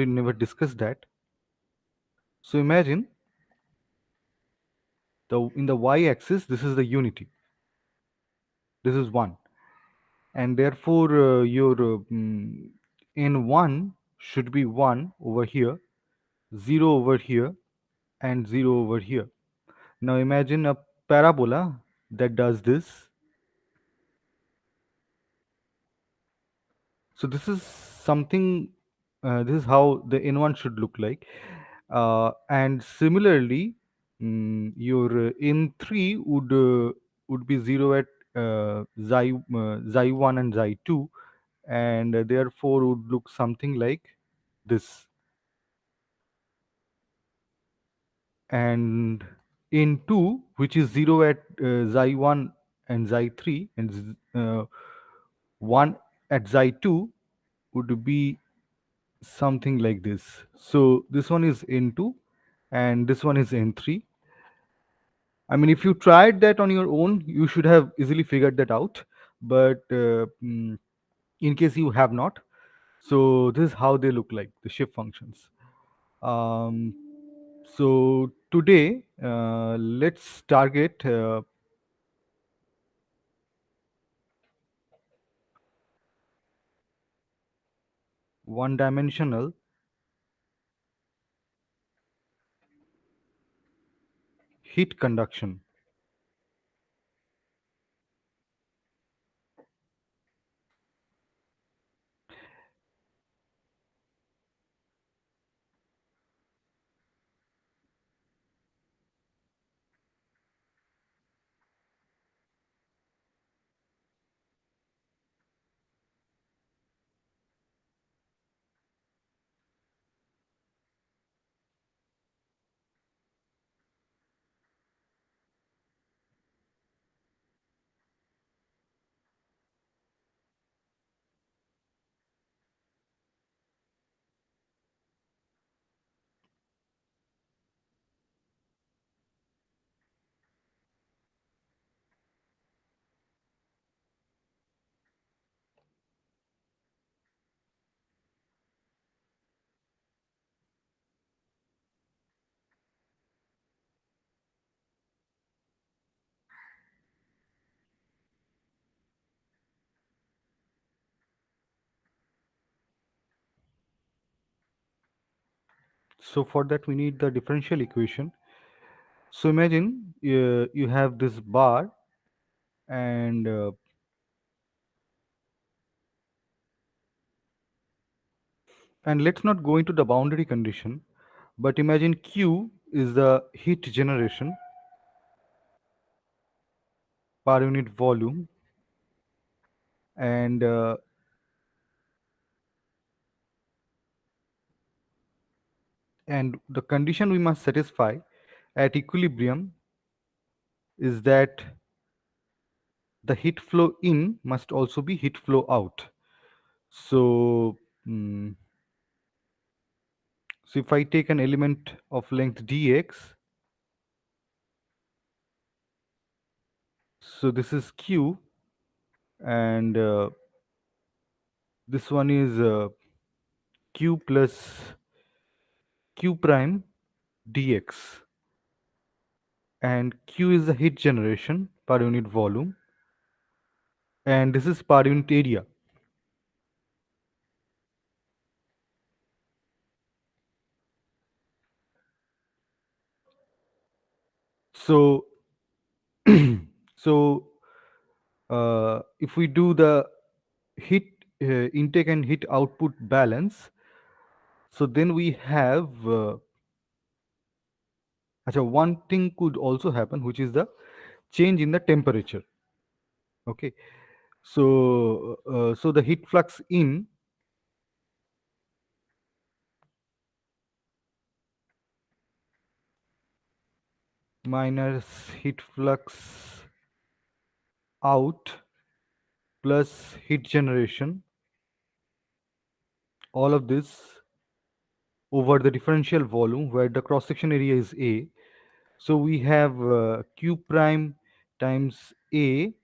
We never discussed that. So imagine the in the y-axis, this is the unity. This is one, and therefore your n1 should be one over here, zero over here, and zero over here. Now imagine a parabola that does this. So this is something. This is how the n1 should look like, and similarly, your n3 would be zero at xi 1 and xi 2, and therefore would look something like this. And in 2, which is 0 at xi 1 and xi 3, and 1 at xi 2 would be something like this. So this one is n2 and this one is n3. I mean, if you tried that on your own, you should have easily figured that out. But in case you have not, so this is how they look like, the shift functions. Um, so today, let's target one dimensional heat conduction. So for that, we need the differential equation. So imagine you have this bar, and let's not go into the boundary condition, but imagine Q is the heat generation per unit volume, and the condition we must satisfy at equilibrium is that the heat flow in must also be heat flow out. So, mm, so if I take an element of length dx, so this is Q, and this one is Q plus Q prime dx, and Q is the heat generation per unit volume, and this is per unit area. So, so if we do the heat intake and heat output balance, so then we have one thing could also happen, which is the change in the temperature. Okay, so so the heat flux in minus heat flux out plus heat generation, all of this over the differential volume where the cross section area is A. So we have Q prime times A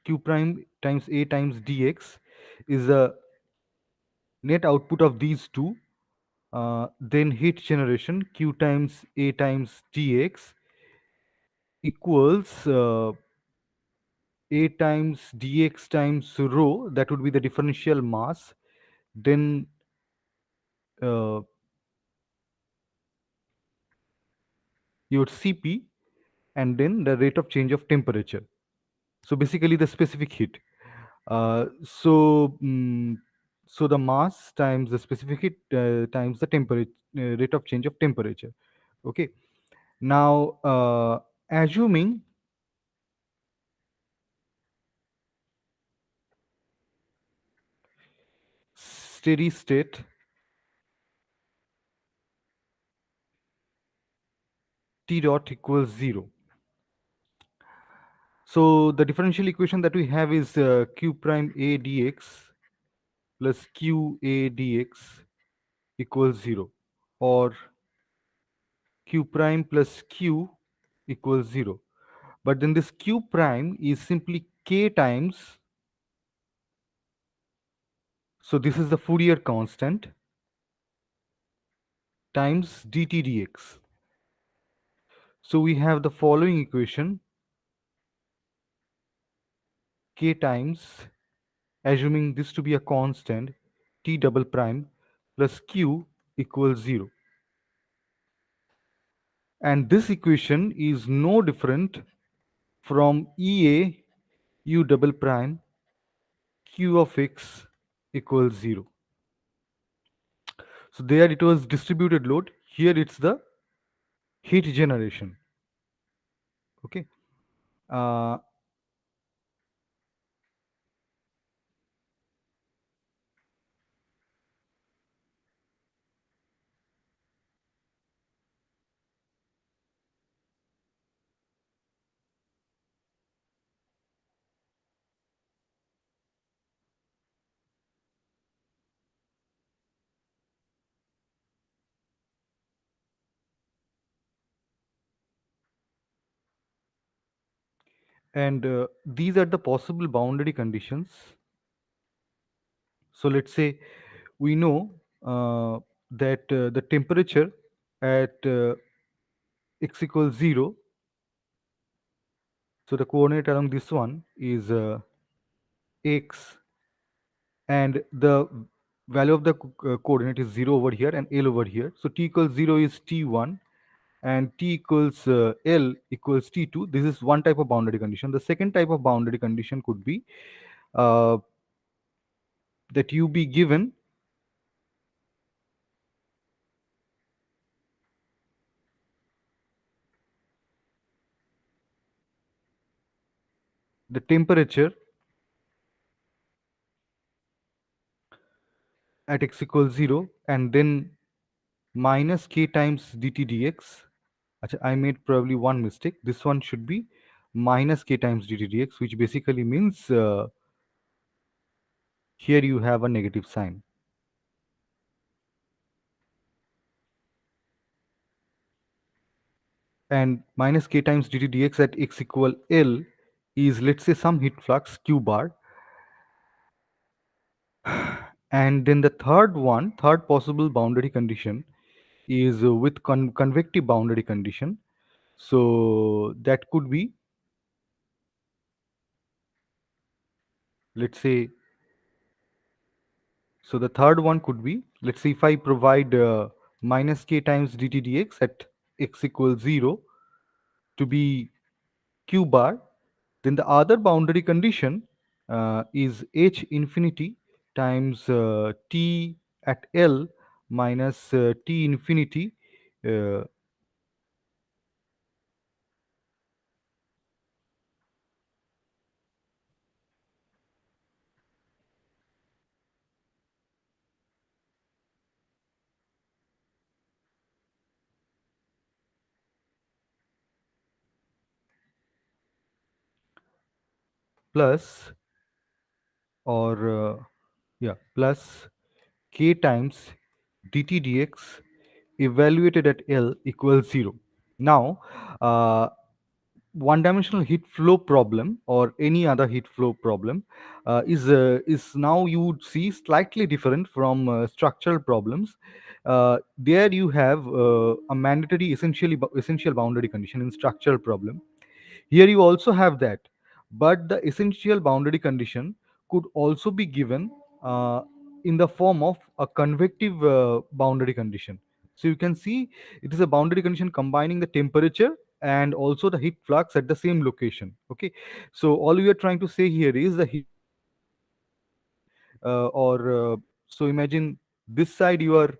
q prime times a times dx is the net output of these two. Then heat generation q times a times dx equals a times dx times rho, that would be the differential mass, then uh, your cp, and then the rate of change of temperature. So basically the specific heat. uh, so mm, so the mass times the specific heat times the temperature, rate of change of temperature. Okay. Now assuming steady state t dot equals 0. So the differential equation that we have is q prime a dx plus q a dx equals 0, or q prime plus q equals 0. But then this q prime is simply k times, so this is the Fourier constant, times dt dx. So we have the following equation: k times, assuming this to be a constant, t double prime plus q equals 0. And this equation is no different from ea u double prime q of x equals 0. So there it was distributed load, here it's the heat generation. Okay. uh, and these are the possible boundary conditions. So let's say we know that the temperature at x equals 0, so the coordinate along this one is x, and the value of the coordinate is 0 over here and L over here. So t equals 0 is t1, and t equals L equals t2. This is one type of boundary condition. The second type of boundary condition could be uh, that you be given the temperature at x equals 0 and then minus k times dt dx. Acha, I made probably one mistake. This one should be minus k times dt dx, which basically means here you have a negative sign. And minus k times dt dx at x equal L is, let's say, some heat flux q bar. And then the third possible boundary condition is with convective boundary condition. So that could be, let's say, so the third one could be, let's say, if I provide minus k times dt dx at x equals 0 to be q bar, then the other boundary condition is h infinity times t at L minus t infinity uh, plus, or yeah, plus k times dt dx evaluated at L equals 0. Now, uh, one dimensional heat flow problem or any other heat flow problem is now you would see slightly different from structural problems. There you have a mandatory essential boundary condition in structural problem. Here you also have that, but the essential boundary condition could also be given uh, in the form of a convective boundary condition. So you can see it is a boundary condition combining the temperature and also the heat flux at the same location. Okay, so all we are trying to say here is the heat or so imagine this side you are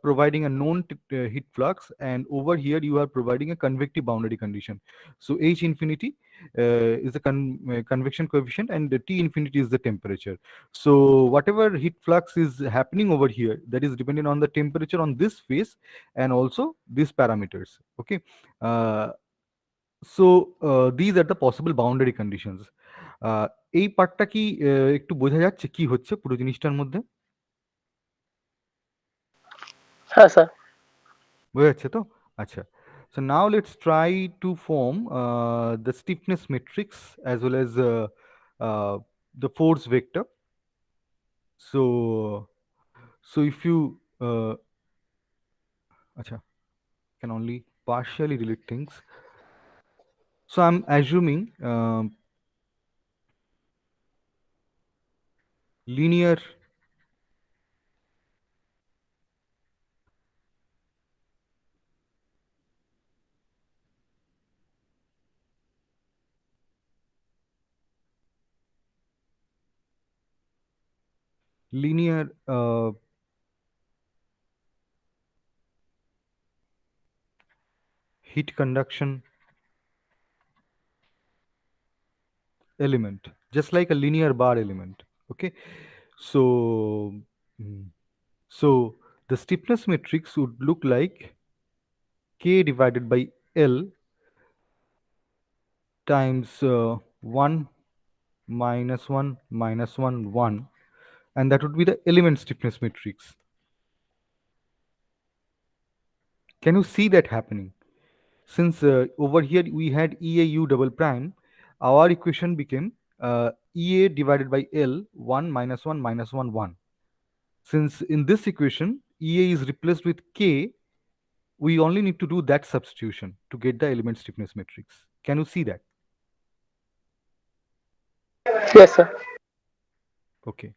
providing a known heat flux, and over here you are providing a convective boundary condition. So H infinity is the convection coefficient, and the T infinity is the temperature. So whatever heat flux is happening over here, that is dependent on the temperature on this phase and also these parameters. Okay, uh, these are the possible boundary conditions. এই পার্টটা কি একটু বোঝা যাচ্ছে কি হচ্ছে পুরো জিনিসটার মধ্যে? হ্যাঁ স্যার। বোঝা যাচ্ছে তো? আচ্ছা। So now let's try to form the stiffness matrix as well as uh, the force vector. So if you acha, can only partially relate things. So I'm assuming linear linear heat conduction element, just like a linear bar element. Okay, so mm, so the stiffness matrix would look like K divided by L times 1 minus 1 minus 1 1, and that would be the element stiffness matrix. Can you see that happening? Since over here we had EAU double prime, our equation became EA divided by L 1 minus 1 minus 1 1. Since in this equation EA is replaced with K, we only need to do that substitution to get the element stiffness matrix. Can you see that? Yes sir. Okay.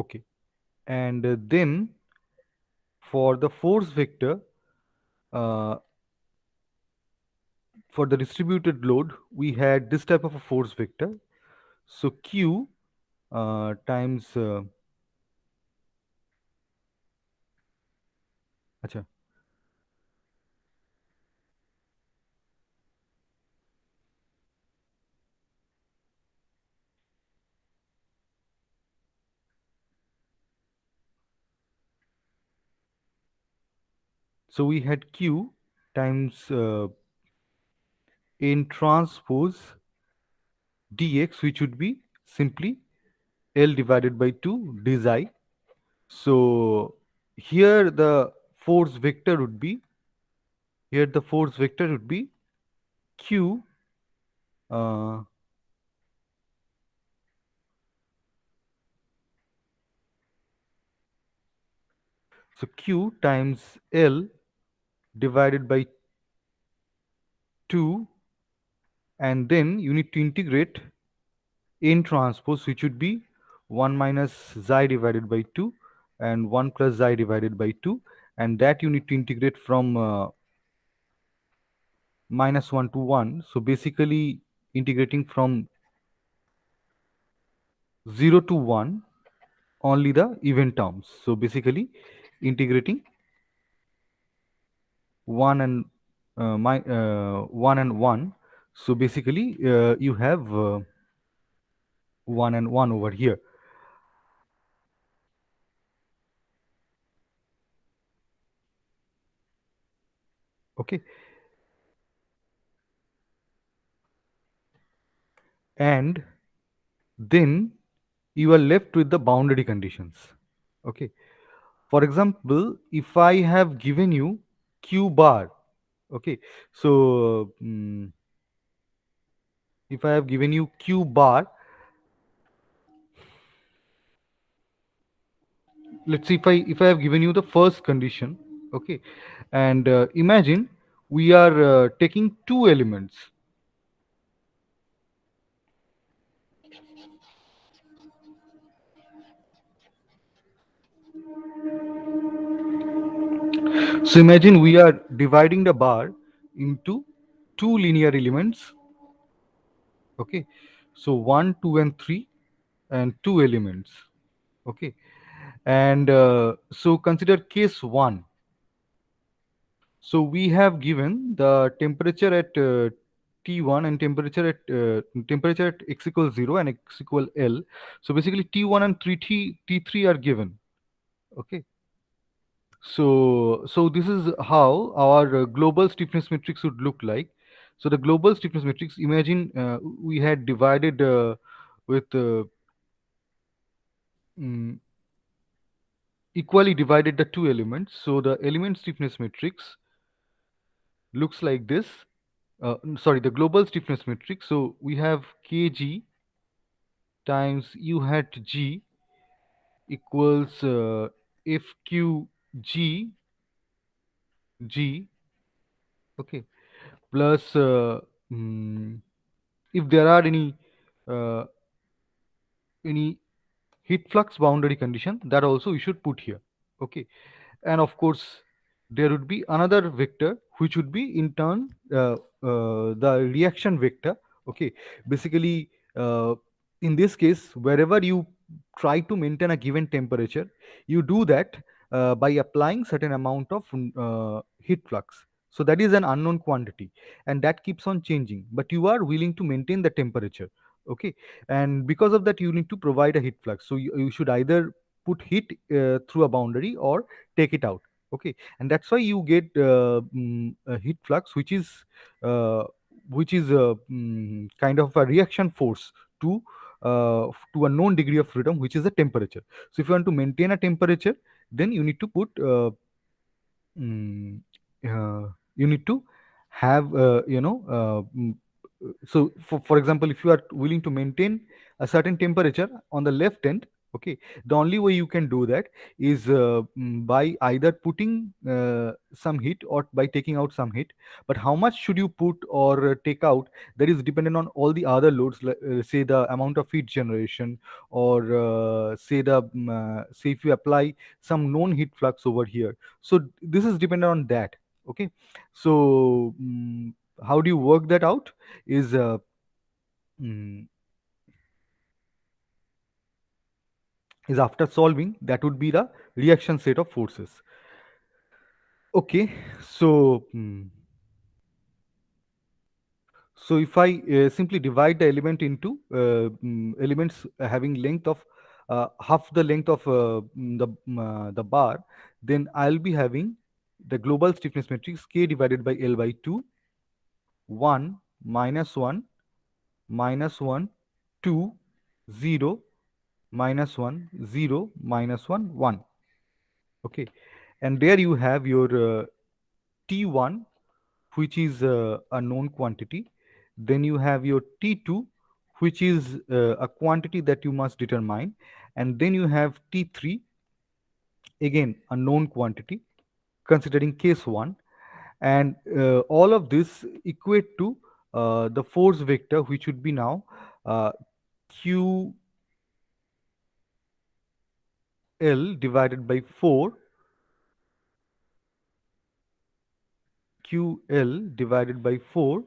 Okay. And then for the force vector, uh, for the distributed load, we had this type of a force vector. So Q times, acha, so we had Q times N transpose dx, which would be simply L divided by 2 d xi. So here the force vector would be, here the force vector would be Q uh, so Q times L divided by 2, and then you need to integrate N transpose, which would be 1 minus xi divided by 2 and 1 plus xi divided by 2, and that you need to integrate from minus 1 to 1. So basically integrating from 0 to 1 only the even terms. So basically integrating 1 and 1 and 1. So basically you have 1 and 1 over here. Okay. and then you are left with the boundary conditions. Okay, for example, if I have given you q bar, okay, so if I have given you q bar, let's see, if I have given you the first condition, okay, and imagine we are taking two elements. So imagine we are dividing the bar into two linear elements, okay, so 1, 2 and 3, and two elements, okay, and so consider case 1. So we have given the temperature at T1 and temperature at x equals 0 and x equal L. So basically T1 and 3 T3 are given. Okay. So this is how our global stiffness matrix would look like. So the global stiffness matrix, imagine we had divided with mm, equally divided the two elements. So the element stiffness matrix looks like this. Sorry, the global stiffness matrix. So we have kg times u hat g equals fqg g, okay, plus mm, if there are uh, any heat flux boundary condition, that also we should put here, okay, and of course there would be another vector which would be in turn the reaction vector, okay, basically in this case wherever you try to maintain a given temperature, you do that by applying certain amount of heat flux. So that is an unknown quantity and that keeps on changing, but you are willing to maintain the temperature, okay, and because of that you need to provide a heat flux. So you should either put heat through a boundary or take it out, okay, and that's why you get a heat flux uh, which is kind of a reaction force to to a known degree of freedom, which is the temperature. So if you want to maintain a temperature, then you need to put mm, you need to have so for example, if you are willing to maintain a certain temperature on the left end, okay, the only way you can do that is by either putting some heat or by taking out some heat. But how much should you put or take out, that is dependent on all the other loads, say the amount of heat generation, or say if you apply some known heat flux over here. So this is dependent on that, okay. So how do you work that out is mm, after solving, that would be the reaction set of forces, okay. So so if I simply divide the element into elements having length of half the length of the bar, then I'll be having the global stiffness matrix k divided by L by 2, 1 minus 1 minus 1 2 0 minus 1 0 minus 1 1, okay, and there you have your T1, which is a known quantity. Then you have your T2, which is a quantity that you must determine. And then you have T3, again a known quantity, considering case 1. And all of this equate to the force vector, which would be now QL divided by 4, QL divided by 4,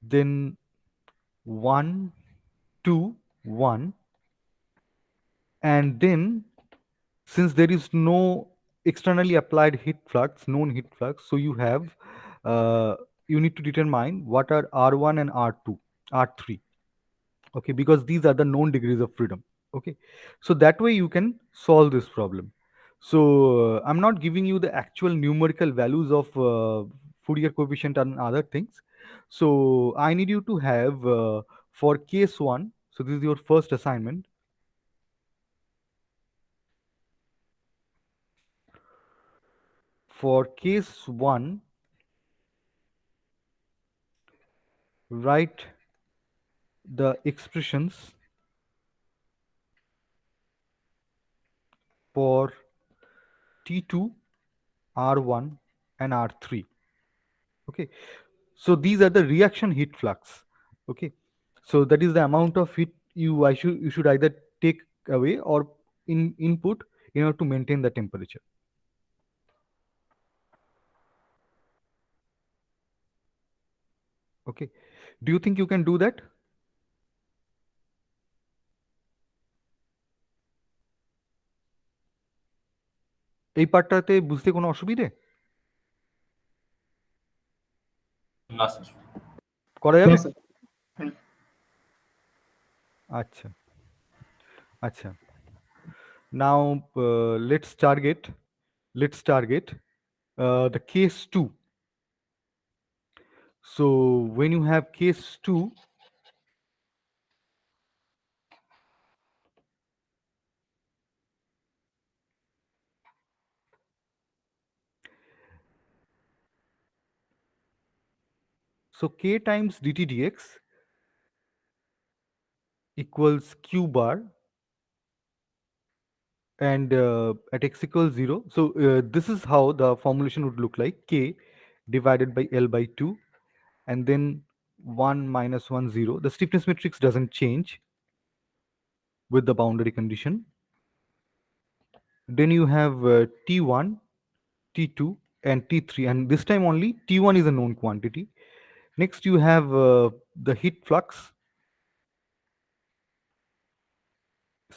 then 1 2 1, and then since there is no externally applied heat flux, known heat flux, so uh, you need to determine what are R1 and R2, R3. okay, because these are the known degrees of freedom. Okay, so that way you can solve this problem. So I'm not giving you the actual numerical values of Fourier coefficient and other things. So I need you to have for case 1, so this is your first assignment. For case 1, write the expressions for T2, R1 and R3. Okay, so these are the reaction heat flux. Okay, so that is the amount of heat you should either take away or input in order to maintain the temperature. Okay, do you think you can do that? এই পার্টটাতে বুঝতে কোনো অসুবিধে না sir. করা যাবে? No, sir. আচ্ছা আচ্ছা, now let's target the case 2. So when you have case 2, so k times dt dx equals q bar, and at x equals 0. So this is how the formulation would look like: k divided by L by 2, and then 1 minus 1 0. The stiffness matrix doesn't change with the boundary condition. Then you have T1, T2 and T3, and this time only T1 is a known quantity. Next you have the heat flux,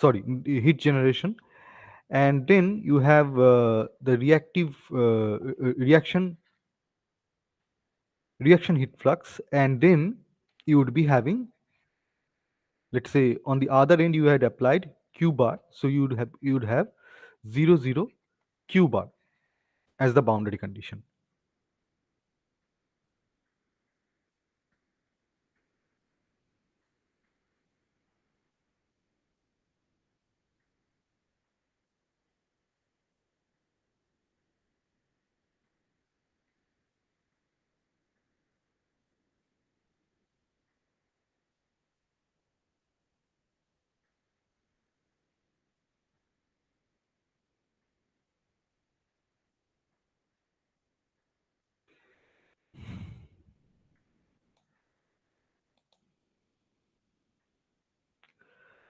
sorry, heat generation, and then you have the reaction heat flux, and then you would be having, let's say on the other end you had applied q bar, so you would have 0 0 q bar as the boundary condition.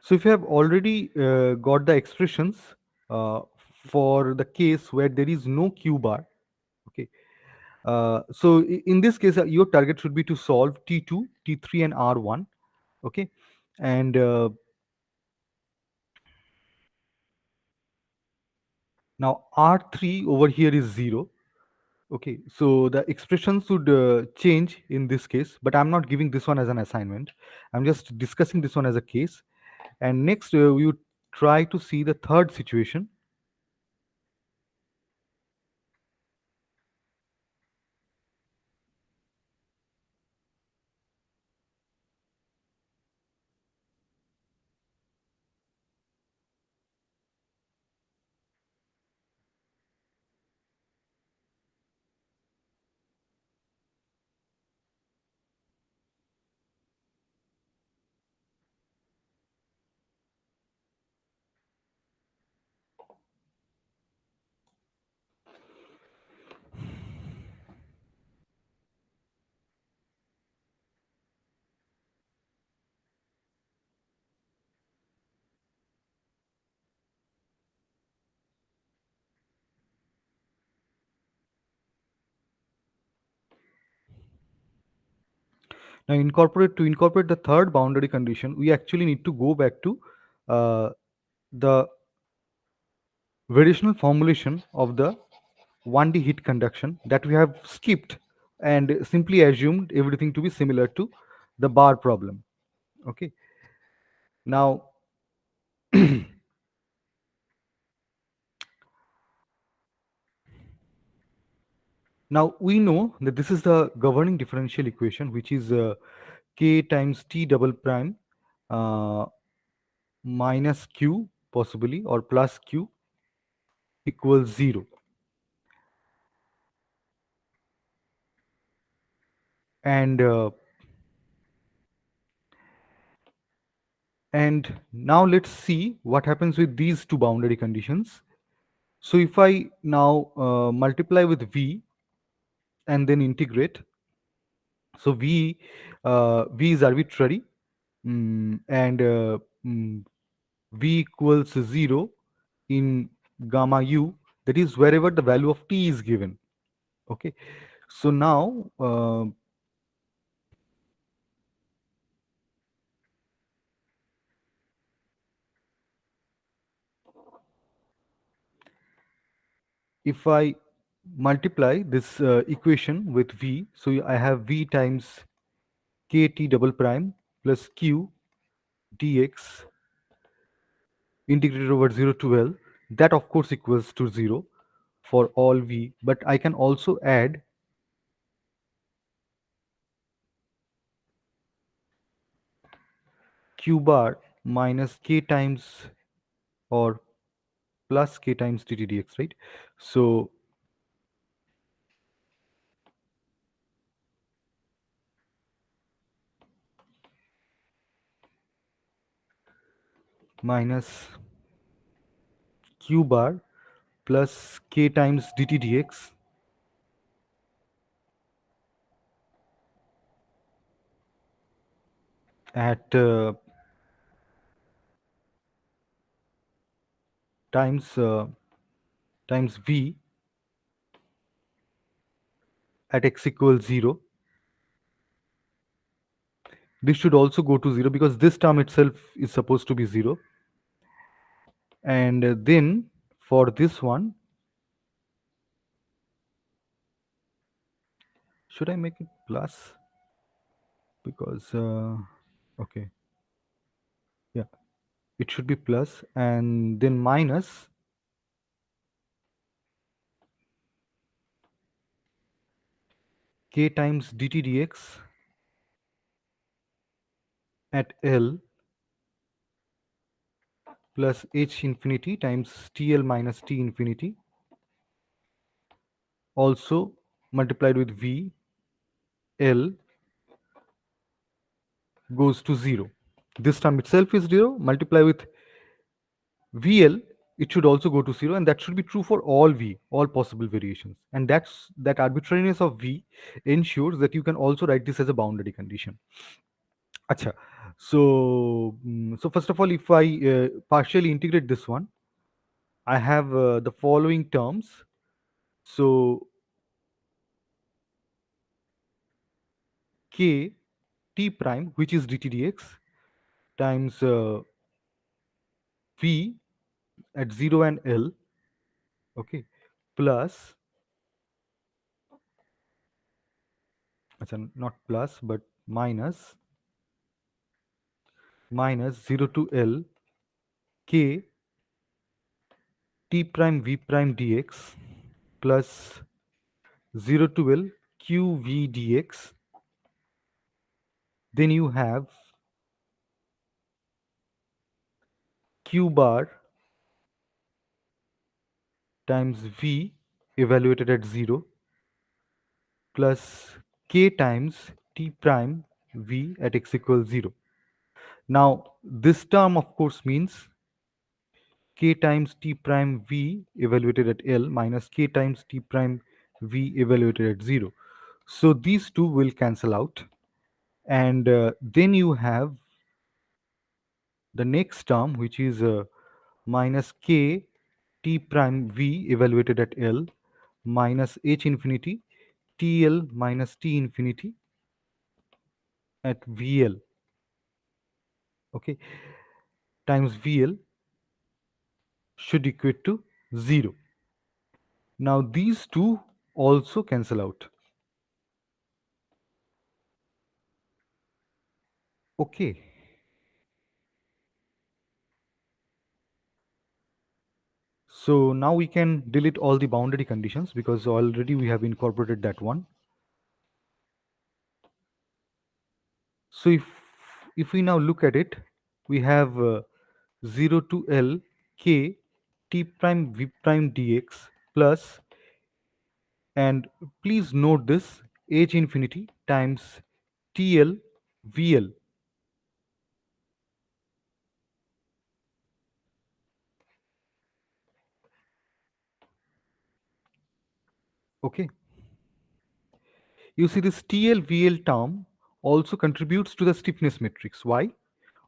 So if you have already got the expressions for the case where there is no q bar, okay, so in this case your target should be to solve T2, T3 and R1. Okay, and now R3 over here is 0. Okay, so the expressions would change in this case, but I'm not giving this one as an assignment. I'm just discussing this one as a case. And next, we would try to see the third situation. Now, to incorporate the third boundary condition, we actually need to go back to the variational formulation of the 1D heat conduction that we have skipped and simply assumed everything to be similar to the bar problem. Okay, Now, now we know that this is the governing differential equation, which is k times t double prime uh, minus q possibly or plus q equals 0. And now let's see what happens with these two boundary conditions. So if I now multiply with v and then integrate, so v is arbitrary, and v equals 0 in gamma u, that is wherever the value of t is given. Okay, so now if I multiply this equation with v, so I have v times kt double prime plus q dx integrated over 0 to L. That of course equals to 0 for all v, but I can also add q bar minus k times or plus k times dt dx, right? So minus q bar plus k times dt dx at times times v at x equals 0. This should also go to 0 because this term itself is supposed to be 0. And then for this one, should I make it plus? Because okay, yeah, it should be plus and then minus k times dt dx at L plus h infinity times TL minus t infinity, also multiplied with v. L goes to 0. This term itself is 0, multiply with VL, it should also go to 0, and that should be true for all V, all possible variations. And that arbitrariness of V ensures that you can also write this as a boundary condition. Acha. So, so first of all, if I partially integrate this one, I have the following terms. So, k t prime, which is dt dx, times v at 0 and L, okay, plus, not plus, but minus 0 to L k t prime v prime dx plus 0 to L q v dx. Then you have q bar times v evaluated at 0 plus k times t prime v at x equals 0. Now this term of course means k times t prime v evaluated at L minus k times t prime v evaluated at 0. So these two will cancel out, and then you have the next term, which is minus k t prime v evaluated at L minus h infinity TL minus t infinity at VL, okay, times VL should equate to 0. Now these two also cancel out. Okay. So now we can delete all the boundary conditions because already we have incorporated that one. So if we now look at it, we have 0 to L k t prime v prime dx plus, and please note this, h infinity times TL VL. Okay. You see this TL-VL term also contributes to the stiffness matrix. Why?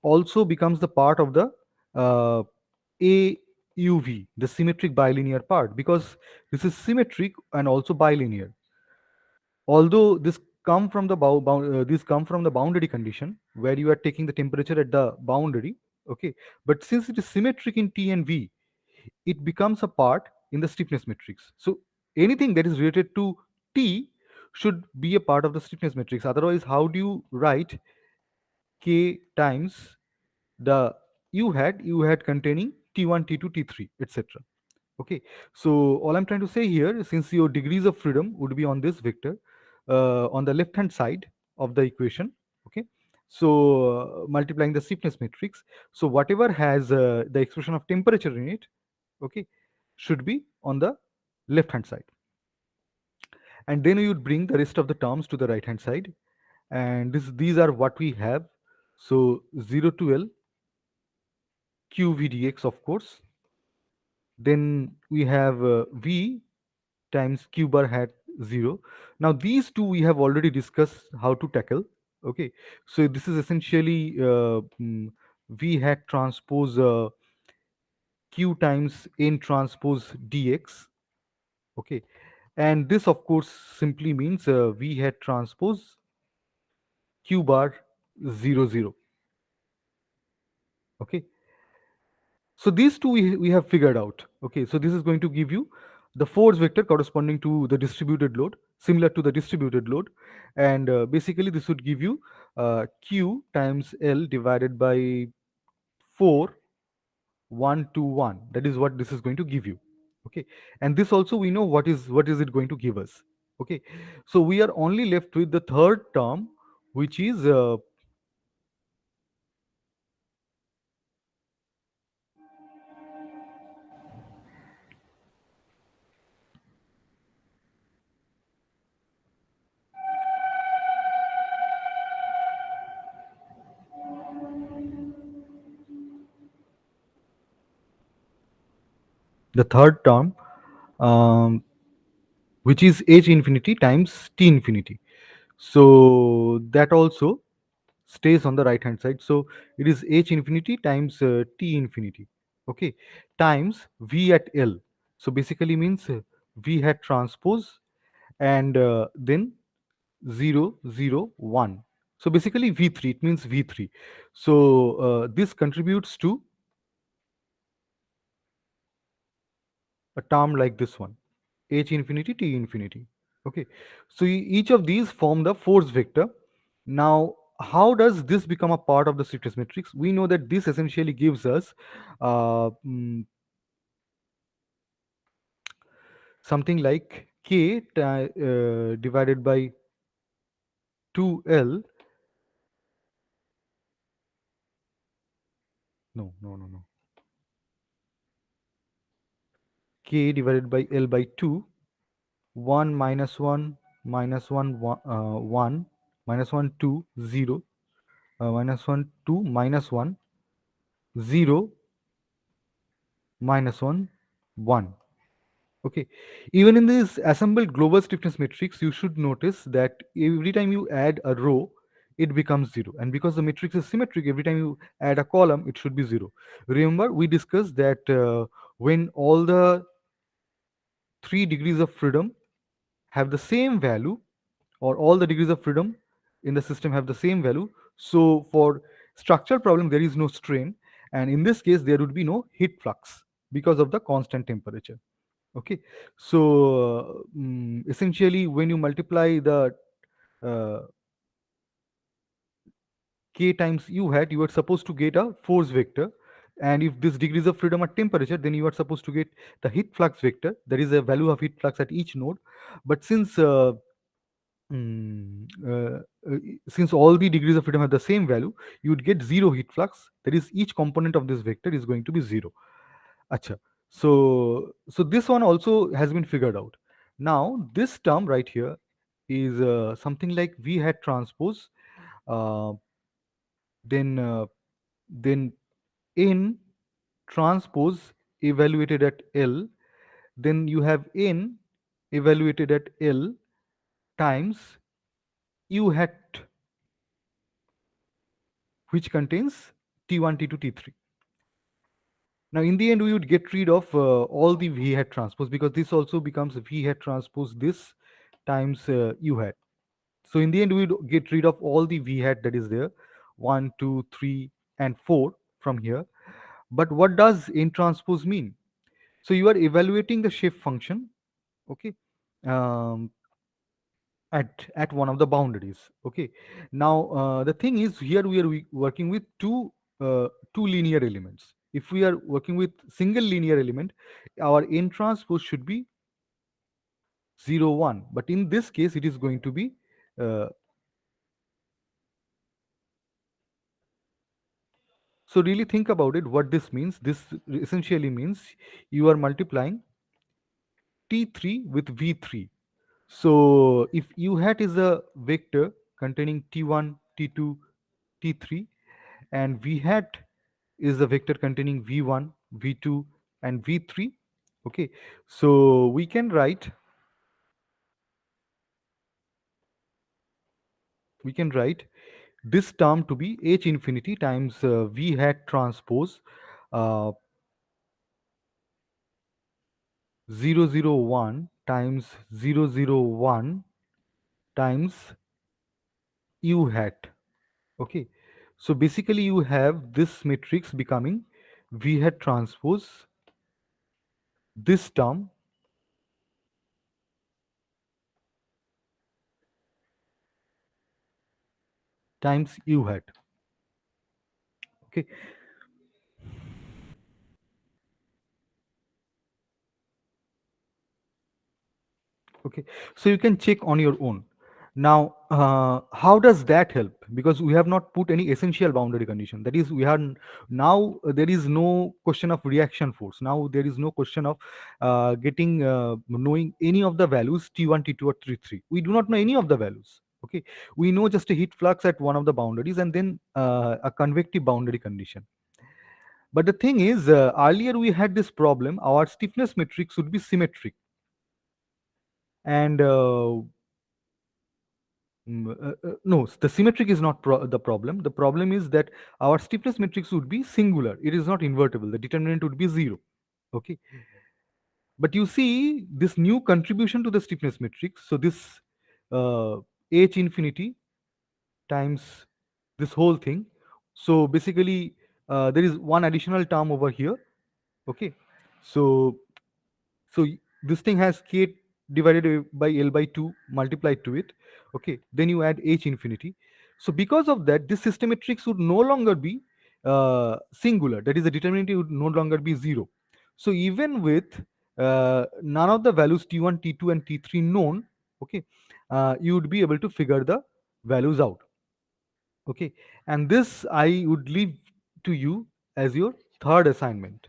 Also becomes the part of the uh, AUV, the symmetric bilinear part, because this is symmetric and also bilinear. Although this come from the this come from the boundary condition where you are taking the temperature at the boundary. Okay, but since it is symmetric in T and V, it becomes a part in the stiffness matrix. So anything that is related to T should be a part of the stiffness matrix. Otherwise, how do you write K times the U hat containing T1, T2, T3, etc. Okay, so all I'm trying to say here, since your degrees of freedom would be on this vector, on the left hand side of the equation, okay, so multiplying the stiffness matrix, so whatever has the expression of temperature in it, okay, should be on the left hand side, and then you would bring the rest of the terms to the right hand side, and these are what we have. So 0 to L q v dx, of course, then we have v times q bar hat 0. Now these two we have already discussed how to tackle. Okay, so this is essentially v hat transpose q times n transpose dx. Okay, and this of course simply means v hat transpose q bar 0 0. Okay, so these two we have figured out. Okay, so this is going to give you the force vector corresponding to the distributed load, similar to the distributed load, and basically this would give you q times L divided by 4 1 to 1. That is what this is going to give you. Okay, and this also we know what is it going to give us. Okay, so we are only left with the third term, which is the third term, um, which is h infinity times t infinity. So that also stays on the right hand side. So it is h infinity times t infinity. Okay, times v at L. So basically means v hat transpose and then 0 0 1. So basically v3, it means v3. So this contributes to a term like this one, h infinity t infinity. Okay, so each of these form the force vector. Now how does this become a part of the stiffness matrix? We know that this essentially gives us uh, mm, something like divided by 2L. No, k divided by L by 2, 1 minus 1 minus 1 1 minus 1 2 0 minus 1 2 minus 1 0 minus 1 1. Okay, even in this assembled global stiffness matrix, you should notice that every time you add a row, it becomes 0, and because the matrix is symmetric, every time you add a column, it should be 0. Remember we discussed that when all the 3 degrees of freedom have the same value, or all the degrees of freedom in the system have the same value, so for structural problem there is no strain, and in this case there would be no heat flux because of the constant temperature. Okay, so essentially when you multiply the uh, k times u hat, you are supposed to get a force vector And if this degrees of freedom are temperature, then you are supposed to get the heat flux vector. There is a value of heat flux at each node. But mm, uh, since all the degrees of freedom have the same value, you would get zero heat flux. That is, each component of this vector is going to be zero. Acha. So this one also has been figured out. Now this term right here is something like V hat transpose. Uh, then then n transpose evaluated at L. Then you have n evaluated at L times U hat, which contains T1, T2, T3. Now, in the end, we would get rid of all the V hat transpose, because this also becomes V hat transpose this times U hat. So, in the end, we would get rid of all the V hat that is there, 1, 2, 3, and 4 from here. But what does N transpose mean? So, you are evaluating the shape function, okay, um, at one of the boundaries. Okay. Now, the thing is, here we are working with two linear elements. If we are working with single linear element, our N transpose should be 0 1, but in this case it is going to be uh, so really think about it. What this means, this essentially means you are multiplying T3 with V3. So if U hat is a vector containing T1, T2, T3, and V hat is a vector containing V1, V2, and V3. Okay, so we can write this term to be H infinity times V hat transpose uh, 001 times 001 times U hat. Okay, so basically you have this matrix becoming V hat transpose this term times U hat. Okay, okay, so you can check on your own. Now, how does that help? Because we have not put any essential boundary condition. That is, we are now there is no question of reaction force. Now there is no question of getting knowing any of the values T1, T2, or T3. We do not know any of the values. Okay, we know just a heat flux at one of the boundaries and then a convective boundary condition. But the thing is, earlier we had this problem. Our stiffness matrix would be symmetric, and no, the symmetric is not the problem. The problem is that our stiffness matrix would be singular. It is not invertible. The determinant would be zero. Okay. But you see this new contribution to the stiffness matrix. So this uh, H infinity times this whole thing. So basically, there is one additional term over here. Okay. So this thing has k divided by L by 2 multiplied to it. Okay, then you add H infinity. So because of that, this system matrix would no longer be singular. That is, the determinant would no longer be zero. So even with none of the values T1, T2, and T3 known, okay, you would be able to figure the values out. Okay, and this I would leave to you as your third assignment.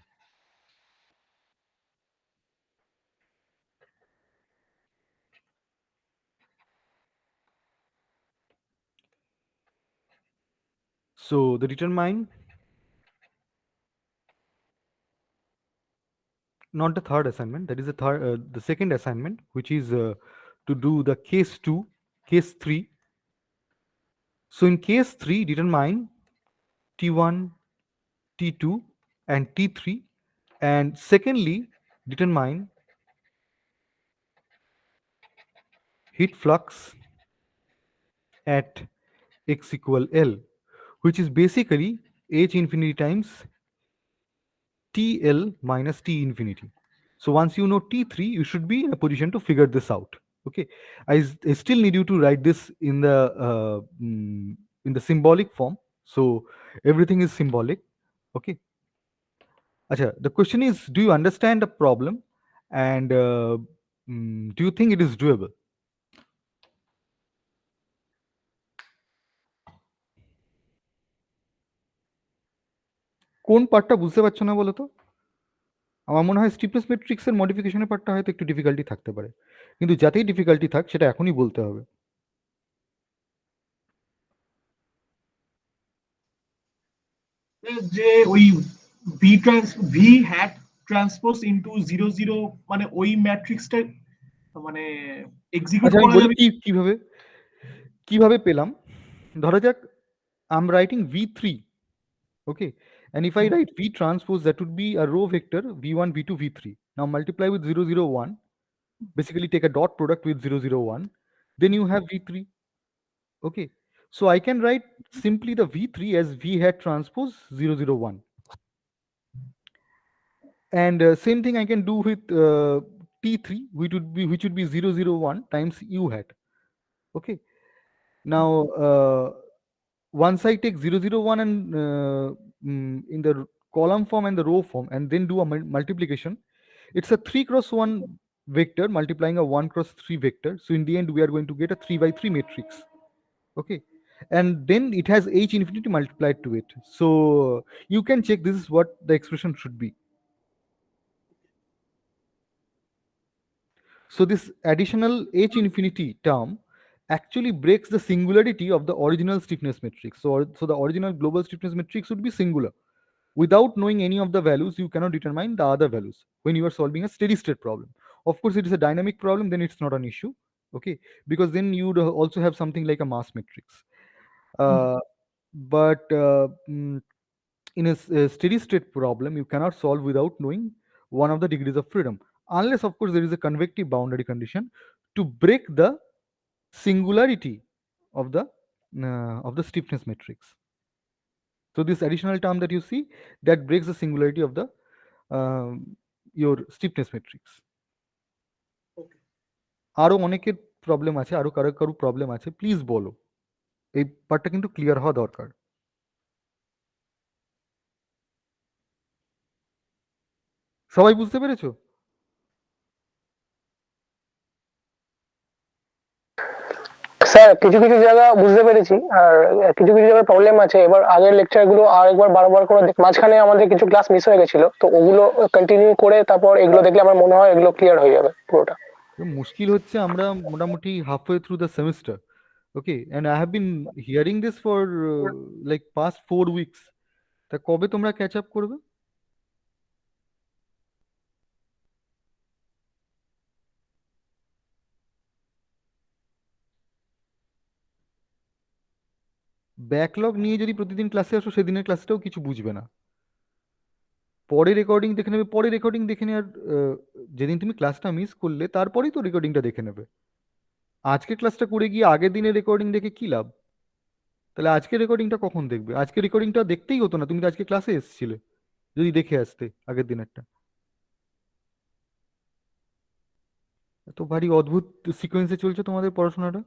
So the determine, not the third assignment, that is the second assignment, which is to do the case 2, case 3. So in case 3, determine T1, T2, and T3, and secondly determine heat flux at x equal L, which is basically H infinity times TL minus T infinity. So once you know T3, you should be in a position to figure this out. Okay, I still need you to write this in the symbolic form. So everything is symbolic. Okay, Acha, the question is, do you understand the problem, and do you think it is doable? কোন পার্টটা বুঝতে পারছো না বলো তো? আমার মনে হয় স্টিফনেস ম্যাট্রিক্সের মডিফিকেশনের পার্টটা হয়তো একটু ডিফিকাল্টি থাকতে পারে, কিন্তু যাতেই ডিফিকাল্টি থাক সেটা এখনই বলতে হবে। যে ওই ভি হ্যাট ট্রান্সপোজ ইনটু 0 0 মানে ওই ম্যাট্রিক্সটা মানে এক্সিকিউট আচ্ছা, আমি করা বলি যাবে। কিভাবে কিভাবে পেলাম। ধরা যাক I'm writing v3, okay, and if I write v transpose, that would be a row vector v1 v2 v3. Now multiply with 0 0 1, basically take a dot product with 0 0 1, then you have v3. Okay, so I can write simply the v3 as v hat transpose 0 0 1, and same thing I can do with t3, which would be 0 0 1 times u hat. Okay, now once I take 0 0 1 and in the column form and the row form, and then do a multiplication, it's a 3 cross 1 vector multiplying a 1 cross 3 vector. So in the end we are going to get a 3 by 3 matrix. Okay, and then it has h infinity multiplied to it. So you can check this is what the expression should be. So this additional h infinity term actually breaks the singularity of the original stiffness matrix. So the original global stiffness matrix would be singular. Without knowing any of the values, you cannot determine the other values when you are solving a steady state problem. Of course, it is a dynamic problem, then it's not an issue. Okay, because then you'd also have something like a mass matrix. But in a steady state problem, you cannot solve without knowing one of the degrees of freedom, unless, of course, there is a convective boundary condition to break the singularity of the stiffness matrix. So this additional term that you see, that breaks the singularity of the your stiffness matrix. আরো অনেকের problem আছে, আরো কারো problem আছে, please বলো। এই পার্টটা কিন্তু ক্লিয়ার হওয়া দরকার। সবাই বুঝতে পেরেছো? স্যার কিছু কিছু জায়গা বুঝতে পেরেছি, আর কিছু কিছু জায়গায় প্রবলেম আছে। এবার আগের লেকচার গুলো আর একবার বারবার করে মাঝখানে আমাদের কিছু ক্লাস মিস হয়ে গেছিল, তো ওগুলো কন্টিনিউ করে তারপর এগুলো দেখলে আমার মনে হয় এগুলো ক্লিয়ার হয়ে যাবে পুরোটা। মুশকিল হচ্ছে আমরা মোটামুটি halfway through the semester, okay, and I have been hearing this for like past 4 weeks. তা কবে তোমরা ক্যাচ আপ করবে? ব্যাকলগ নিয়ে যদি প্রতিদিন ক্লাসে আসো, সেদিনের ক্লাসটাও কিছু বুঝবে না। পরে রেকর্ডিং দেখে নেবে, পরে রেকর্ডিং দেখে নেওয়ার যেদিন তুমি ক্লাসটা মিস করলে তারপরেই তো রেকর্ডিংটা দেখে নেবে। আজকে ক্লাসটা করে গিয়ে আগের দিনের রেকর্ডিং দেখে কি লাভ? তাহলে আজকে রেকর্ডিংটা কখন দেখবে? আজকে রেকর্ডিংটা দেখতেই হতো না, তুমি তো আজকে ক্লাসে এসেছিলে যদি দেখে আসতে আগের দিনেরটা। এত ভারী অদ্ভুত সিকোয়েন্সে চলছে তোমাদের পড়াশোনাটা।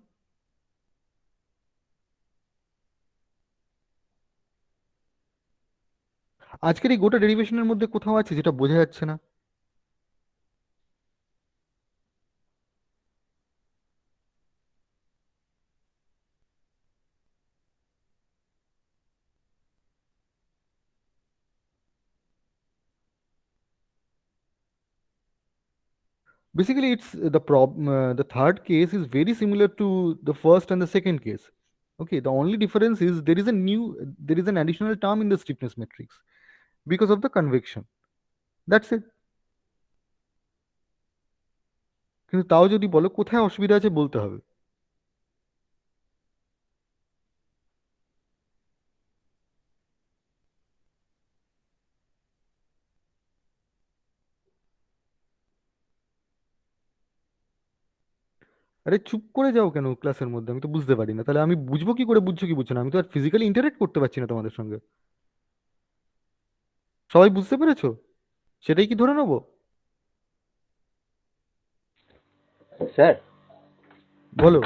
আজকের এই গোটা ডেরিভেশনের মধ্যে কোথাও আছে যেটা বোঝা যাচ্ছে না? Basically, it's the problem. The third case is very similar to the first and the second case. Okay, the only difference is there is an additional term in the stiffness matrix because of the convection. That's it. কিন্তু তাও যদি বলো কোথায় অসুবিধা আছে বলতে হবে। আরে চুপ করে যাও কেন ক্লাসের মধ্যে? আমি তো বুঝতে পারি না, তাহলে আমি বুঝবো কি করে বুঝছো কি বুঝছো না? আমি তো আর ফিজিক্যালি ইন্টারেক্ট করতে পারছি না তোমাদের সঙ্গে। সবাই বুঝতে পেরেছো? সেটাই কি ধরে নেবো? স্যার বলো।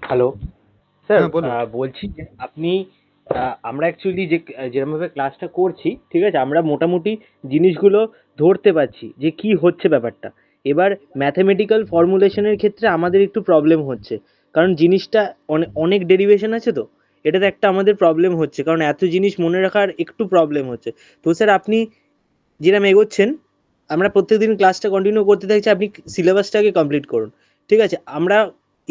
হ্যালো স্যার হ্যাঁ বলো। বলছি যে আপনি আমরা অ্যাকচুয়ালি যেরকমভাবে ক্লাসটা করছি, ঠিক আছে, আমরা মোটামুটি জিনিসগুলো ধরতে পারছি যে কি হচ্ছে ব্যাপারটা। এবার ম্যাথমেটিক্যাল ফর্মুলেশনের ক্ষেত্রে আমাদের একটু প্রবলেম হচ্ছে, কারণ জিনিসটা অনেক ডেরিভেশন আছে, তো এটাতে একটা আমাদের প্রবলেম হচ্ছে, কারণ এত জিনিস মনে রাখার একটু প্রবলেম হচ্ছে। তো স্যার আপনি যেরকম এগোচ্ছেন, আমরা প্রত্যেকদিন ক্লাসটা কন্টিনিউ করতে থাকছি, আপনি সিলেবাসটাকে কমপ্লিট করুন, ঠিক আছে? আমরা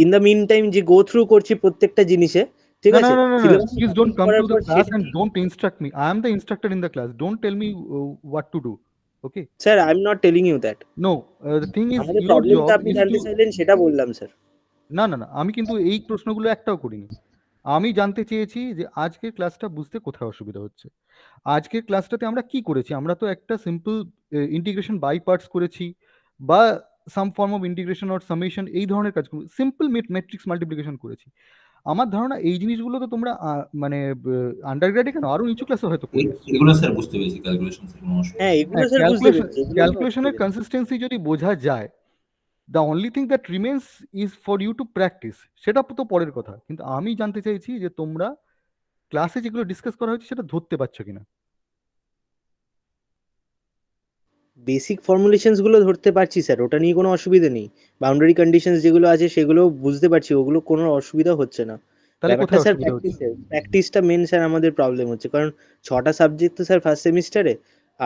ইন দ্য মিন টাইম যে গো থ্রু করছি প্রত্যেকটা জিনিসে, ঠিক No, no, আছে, no, no, no. Syllabus Please don't complete come করার to the পর class সেটা and don't instruct me. I am the instructor in the class. Don't tell me what to do. Okay? Sir I am not telling you that. No, the thing is, আমাদের your প্রবলেমটা job আপনি is জানতে to. চাইলেন, সেটা বললাম sir. না, না, না। আমি কিন্তু এই প্রশ্নগুলো একটাও করিনি। আমি জানতে চেয়েছি যে আজকের ক্লাসটা বুঝতে কোথায় অসুবিধা হচ্ছে। আজকের ক্লাসটাতে আমরা কি করেছি? আমরা তো একটা সিম্পল ইন্টিগ্রেশন বাই পার্টস করেছি বা সাম form of integration or summation এই ধরনের কাজ করেছি। সিম্পল ম্যাট্রিক্স মাল্টিপ্লিকেশন করেছি। আমার ধারণা এই জিনিসগুলো তো তোমরা মানে আন্ডারগ্রেডে কেন আরো নিচু ক্লাসে হয়তো করে এসছো। এগুলো স্যার বুঝতে পেরেছি, ক্যালকুলেশন স্যার কোনো অসুবিধা হ্যাঁ, নেই। এগুলো স্যার বুঝতে পেরেছি, এগুলো তো ক্যালকুলেশনের অসুবিধা নেই। কনসিস্টেন্সি যদি বোঝা যায়, the only thing that remains is for you to practise. সেটা তো পরের কথা, কিন্তু আমি জানতে চাইছি যে তোমরা ক্লাসে যেগুলো ডিসকাস করা হয়েছে সেটা ধরতে পারছো কিনা। বেসিক ফর্মুলেশনস গুলো ধরতে পারছি স্যার, ওটা নিয়ে কোনো অসুবিধা নেই। বাউন্ডারি কন্ডিশনস যেগুলো আছে সেগুলো বুঝতে পারছি, ওগুলো কোনো অসুবিধা হচ্ছে না। তাহলে ব্যাপারটা কোথায় স্যার অসুবিধা হচ্ছে? প্র্যাকটিসটা মেন স্যার আমাদের প্রবলেম হচ্ছে, কারণ 6টা সাবজেক্ট তো স্যার ফার্স্ট সেমিস্টারে,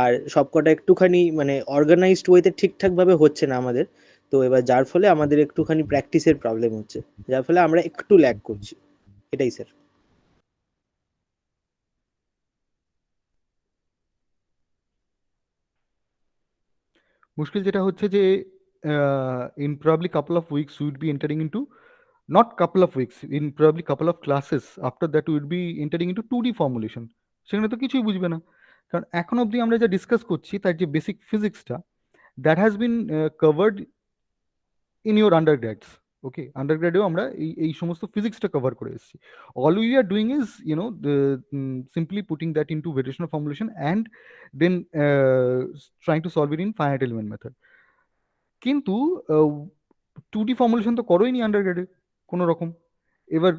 আর সবকটা একটুখানি মানে অর্গানাইজড ওয়েতে ঠিকঠাকভাবে হচ্ছে না আমাদের। তো এবার যার ফলে আমাদের একটুখানি প্র্যাকটিসের প্রবলেম হচ্ছে, যার ফলে আমরা একটু ল্যাগ করছি, এটাই স্যার। মুশকিল যেটা হচ্ছে যে in probably couple of weeks we'd be entering into, not couple of weeks, in probably couple of classes after that we would be entering into 2D formulation. সেখানে তো কিছুই বুঝবে না, কারণ এখন অবধি আমরা যা ডিসকাস করছি তার যে বেসিক ফিজিক্সটা, that has been covered in your undergrads. Okay, আন্ডারগ্র্যাডেও আমরা এই সমস্ত ফিজিক্সটা কভার করে এসেছি। All we are doing is simply putting that into variational formulation and then trying to solve it in finite element method. কিন্তু 2D formulation তো করোই নি আন্ডারগ্রেডে কোনো রকম। এবার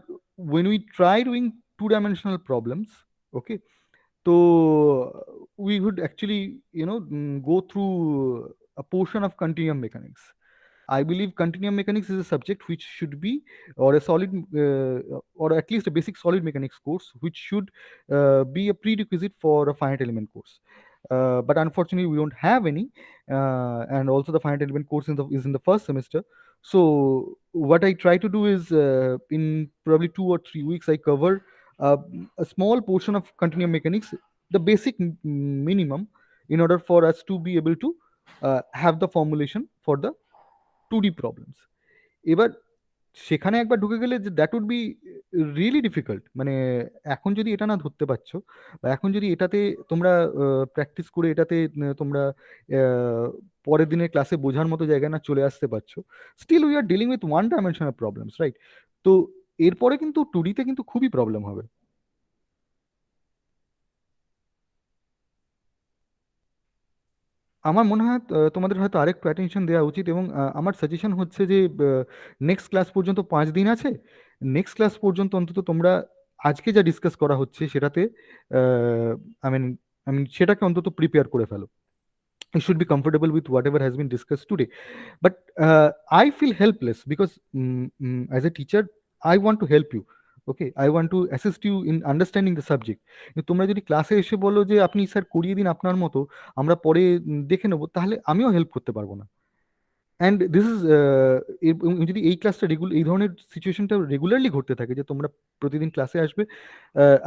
when we try doing two-dimensional problems, okay, so we would actually go through a portion of continuum mechanics. I believe continuum mechanics is a subject which should be, or a solid, or at least a basic solid mechanics course, which should be a prerequisite for a finite element course. But unfortunately, we don't have any, and also the finite element course is in the first semester. So what I try to do is, in probably 2 or 3 weeks, I cover uh, a small portion of continuum mechanics, the basic minimum, in order for us to be able to have the formulation for the 2D problems. এবার সেখানে একবার ঢুকে গেলে যে that would be really difficult. মানে এখন যদি এটা না ধরতে পারছো, বা এখন যদি এটাতে তোমরা প্র্যাকটিস করে এটাতে তোমরা পরের দিনের ক্লাসে বোঝার মতো জায়গায় না চলে আসতে পারছো, still we are dealing with one dimensional problems, right? তো এরপরে কিন্তু 2D-তে কিন্তু খুবই প্রবলেম হবে। আমার মনে হয় তোমাদের হয়তো আরেকটু অ্যাটেনশন দেওয়া উচিত, এবং আমার সাজেশন হচ্ছে যে নেক্সট ক্লাস পর্যন্ত 5 দিন আছে। নেক্সট ক্লাস পর্যন্ত অন্তত তোমরা আজকে যা ডিসকাস করা হচ্ছে সেটাতে আই মিন সেটাকে অন্তত প্রিপেয়ার করে ফেলো। You should be comfortable with whatever has been discussed today. But I feel helpless because as a teacher, I want to help you. Okay, I want to assist you in understanding the subject. তোমরা যদি ক্লাসে এসে বলো যে আপনি sir করিয়ে দিন আপনার মতো, আমরা পরে দেখে নেবো, তাহলে আমিও হেল্প করতে পারবো না। অ্যান্ড দিস ইজ, যদি এই ক্লাসটা এই ধরনের সিচুয়েশনটা রেগুলারলি ঘটতে থাকে, যে তোমরা প্রতিদিন ক্লাসে আসবে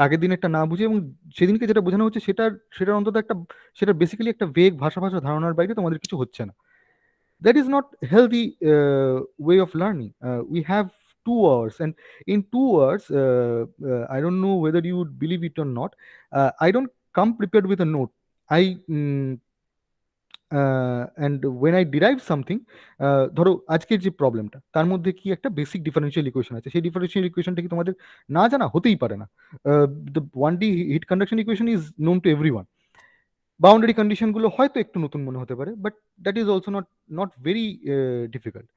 আগের দিন একটা না বুঝে, এবং সেদিনকে যেটা বোঝানো হচ্ছে সেটার অন্তত একটা, সেটা বেসিক্যালি একটা ভেগ ভাষা ধারণার বাইরে তোমাদের কিছু হচ্ছে না। That is not healthy way of learning. We have 2 hours, and in 2 hours, I don't know whether you would believe it or not, I don't come prepared with a note. I and when I derive something, ধরো আজকের যে প্রবলেমটা, তার মধ্যে কি একটা basic differential equation আছে, সেই ডিফারেন্সিয়াল ইকুয়েশনটা কি তোমাদের না জানা হতেই পারে না। The 1D heat conduction equation is known to everyone. Boundary কন্ডিশনগুলো হয়তো একটু নতুন মনে হতে পারে, but that is also not very difficult.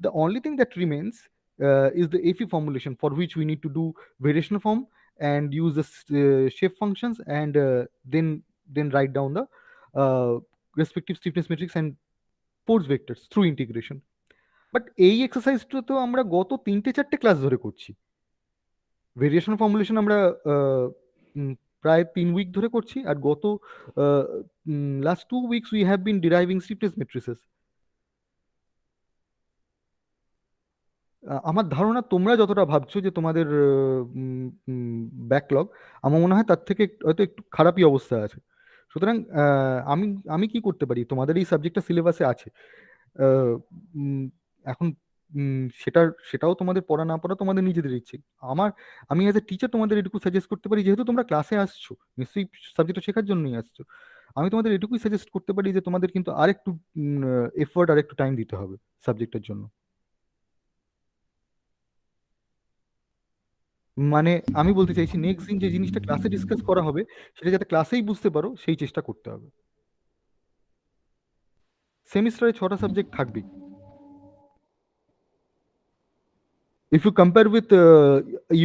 The only thing that remains is the FE formulation, for which we need to do variational form and use the shape functions, and then write down the respective stiffness matrix and force vectors through integration. But এই এক্সারসাইজটা তো আমরা গত ৩-৪টে class ধরে করছি। Variation formulation আমরা আহ, প্রায় ৩ week ধরে করছি, আর গত last 2 weeks we have been deriving stiffness matrices. আমার ধারণা তোমরা যতটা ভাবছো যে তোমাদের ব্যাকলগ, আমার মনে হয় তার থেকে হয়তো একটু খারাপই অবস্থা আছে। সুতরাং আমি আমি কি করতে পারি, তোমাদের এই সাবজেক্টটা সিলেবাসে আছে, আহ, উম, এখন সেটাও তোমাদের পড়া না পড়া তোমাদের নিজেদের ইচ্ছে। আমার আমি অ্যাজ এ টিচার তোমাদের এটুকু সাজেস্ট করতে পারি, যেহেতু তোমরা ক্লাসে আসছো নিশ্চয়ই সাবজেক্টটা শেখার জন্যই আসছো, আমি তোমাদের এটুকুই সাজেস্ট করতে পারি যে তোমাদের কিন্তু আরেকটু এফোর্ট আর একটু টাইম দিতে হবে সাবজেক্টের জন্য। মানে আমি বলতে চাইছি নেক্সট দিন যে জিনিসটা ক্লাসে ডিসকাস করা হবে সেটা যাতে ক্লাসেই বুঝতে পারো সেই চেষ্টা করতে হবে। সেমিস্টারে 6টা সাবজেক্ট থাকবেই। If you compare with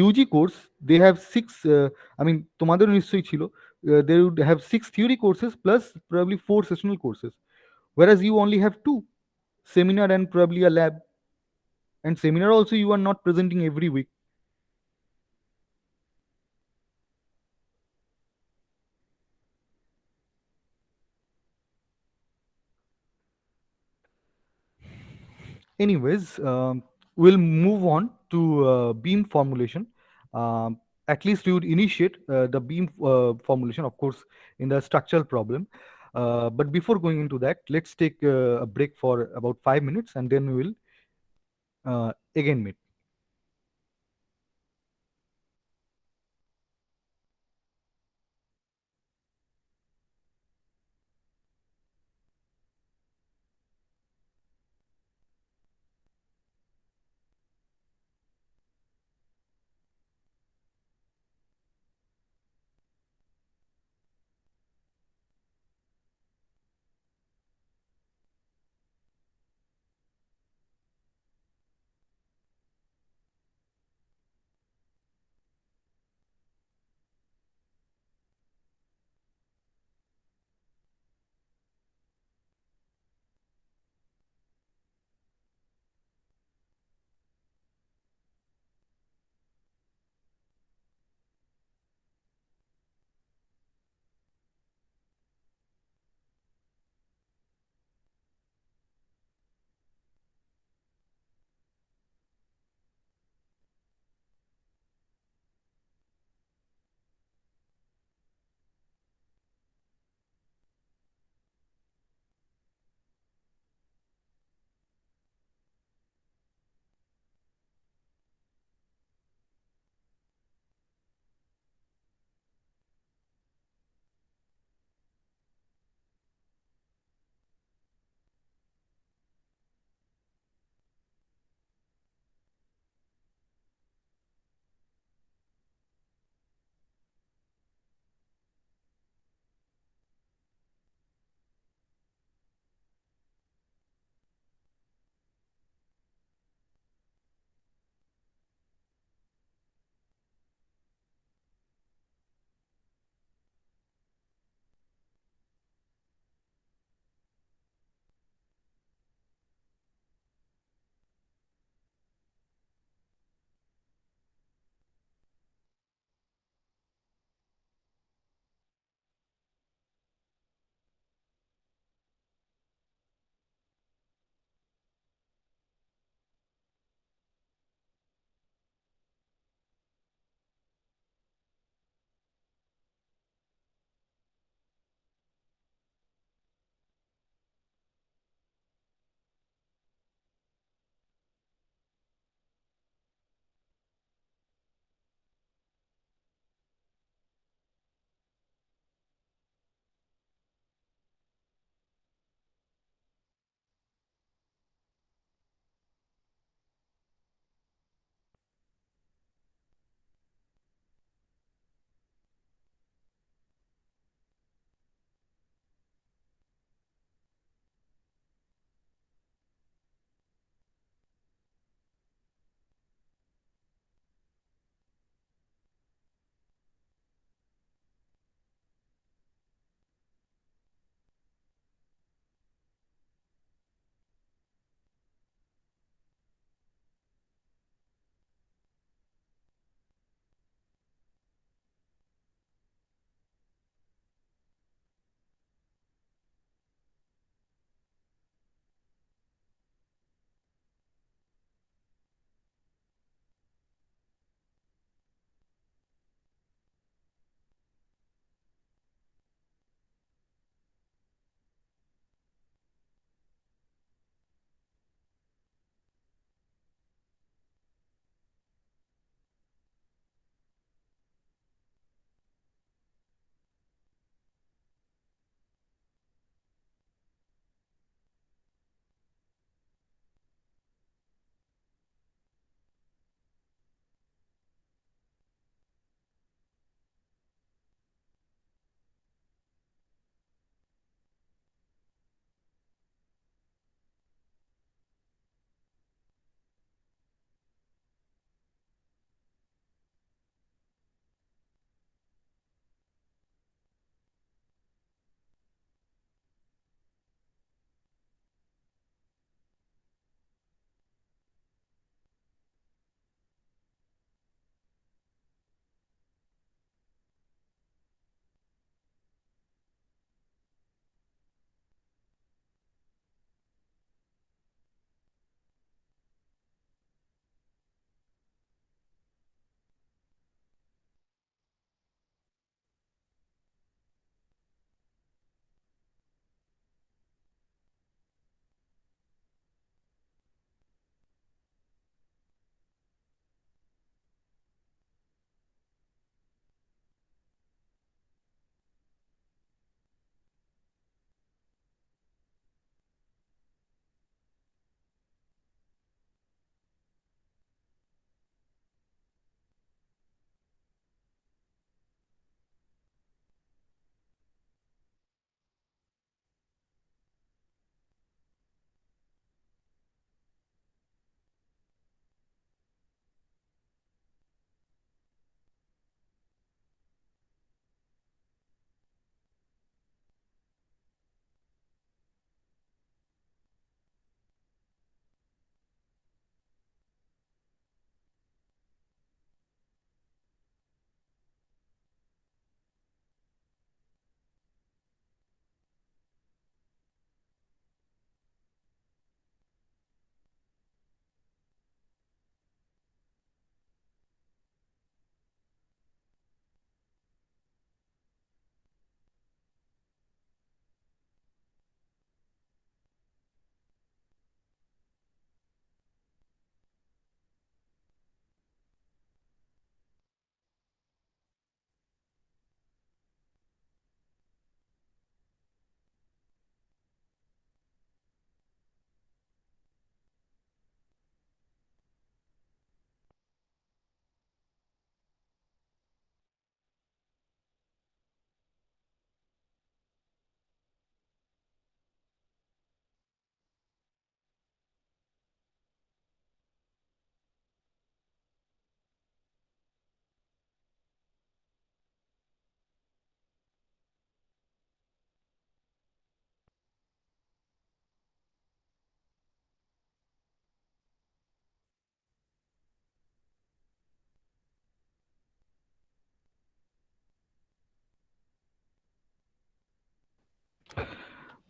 UG course, they have six. I mean, তোমাদের নিশ্চয়ই ছিল, they would have 6 theory courses plus probably 4 sessional courses, whereas you only have 2, seminar and probably a lab. And seminar also you are not presenting every week. Anyways, we'll move on to beam formulation. At least we would initiate the beam formulation, of course, in the structural problem. But before going into that, let's take a break for about 5 minutes, and then we will again meet.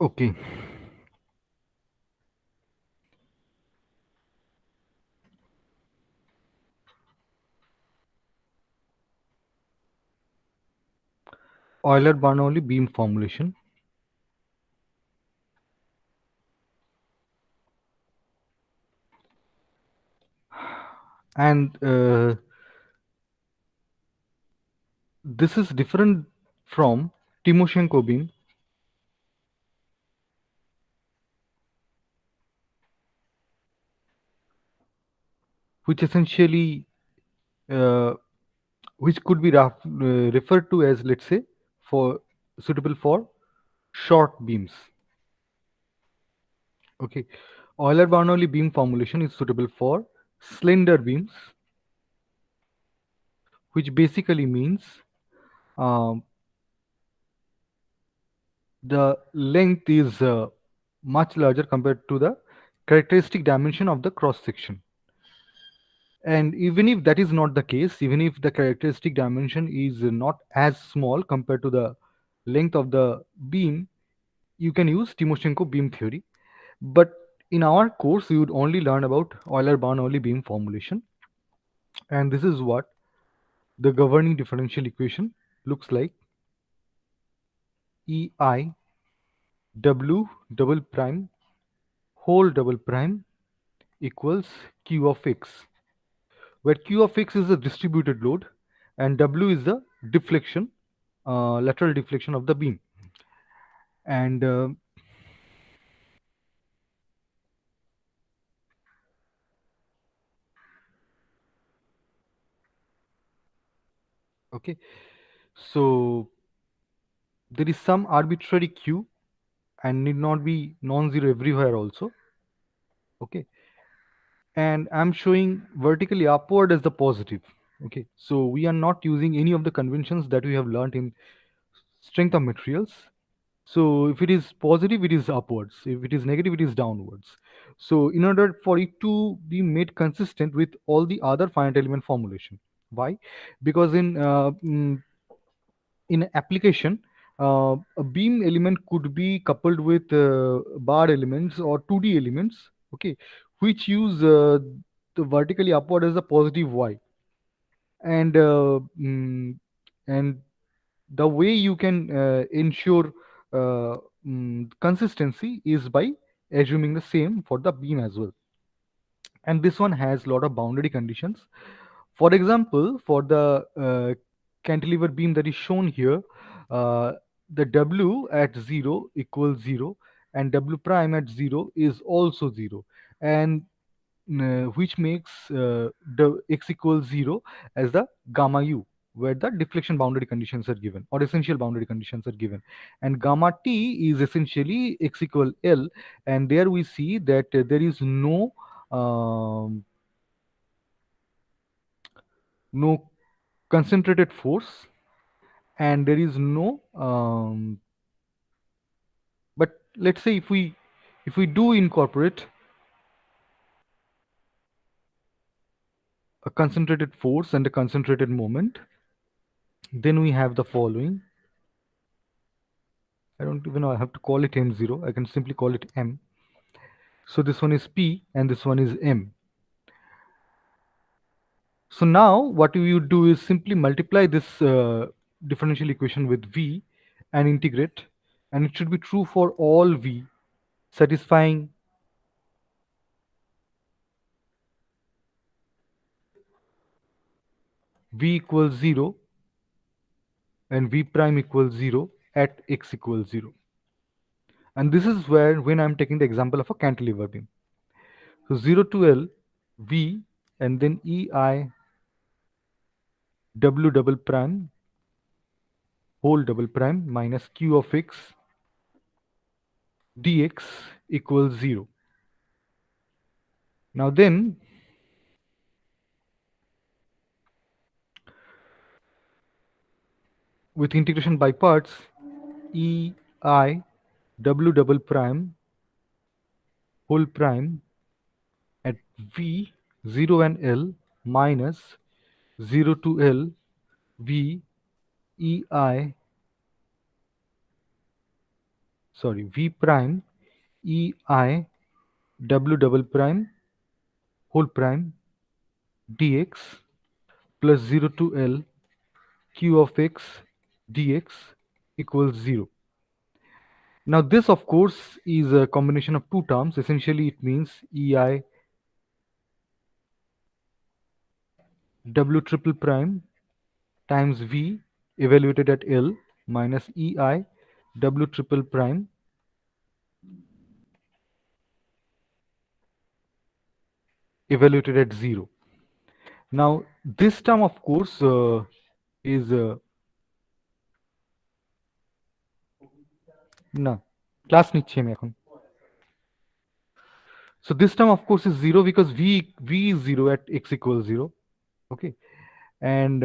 Okay. Euler-Bernoulli beam formulation. And this is different from Timoshenko beam, which essentially uh, which could be referred to as, let's say, for suitable for short beams. Okay, Euler-Bernoulli beam formulation is suitable for slender beams, which basically means um, the length is much larger compared to the characteristic dimension of the cross section. And even if that is not the case, even if the characteristic dimension is not as small compared to the length of the beam, you can use Timoshenko beam theory. But in our course, we would only learn about Euler-Bernoulli beam formulation. And this is what the governing differential equation looks like. EI W double prime whole double prime equals Q of x, where Q of x is a distributed load and W is the deflection, lateral deflection of the beam. And okay, so there is some arbitrary Q and need not be non-zero everywhere also. Okay, and I'm showing vertically upward as the positive. Okay, so we are not using any of the conventions that we have learned in strength of materials. So if it is positive, it is upwards. If it is negative, it is downwards. So in order for it to be made consistent with all the other finite element formulation. Why? Because in application, a beam element could be coupled with bar elements or 2D elements, okay, which use the vertically upward as a positive y. And and the way you can ensure uh, consistency is by assuming the same for the beam as well. And this one has a lot of boundary conditions. For example, for the cantilever beam that is shown here, uh, the W at 0 equals 0 and W prime at 0 is also 0, and which makes the x equals 0 as the gamma u, where the deflection boundary conditions are given or essential boundary conditions are given, and gamma t is essentially x equal L, and there we see that there is um, no concentrated force, and there is no but let's say if we do incorporate a concentrated force and a concentrated moment, then we have the following. I don't even know I have to call it m0, I can simply call it m. So this one is p and this one is m. So now what we would do is simply multiply this differential equation with v and integrate, and it should be true for all v, satisfying v equals 0 and v prime equals 0 at x equals 0. And this is where, when I'm taking the example of a cantilever beam. So 0 to L, v, and then EI W double prime whole double prime minus Q of x dx equals 0. Now then, with integration by parts, EI W double prime whole prime at V 0 and L minus 0 to L V EI sorry, v prime ei w double prime whole prime dx plus 0 to L q of x dx equals 0. Now this of course is a combination of two terms. Essentially it means ei w triple prime times v evaluated at L minus ei w triple prime evaluated at 0. Now this term of course is না class নিচ্ছি আমি এখন. So this term of course is 0 because v is 0 at x equals 0. Okay, and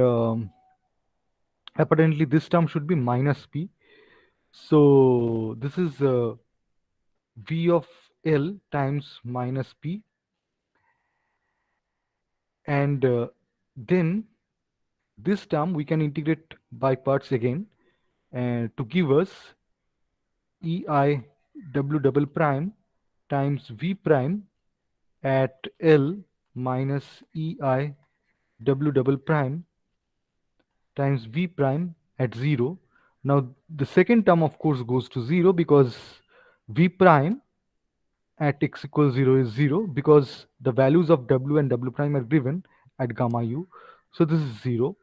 apparently this term should be minus p. So this is v of L times minus p, and then this term we can integrate by parts again to give us ei w double prime times v prime at L minus ei w double prime times v prime at 0. Now the second term of course goes to 0 because v prime at x equals 0 is 0 because the values of w and w prime are given at gamma u. So this is 0,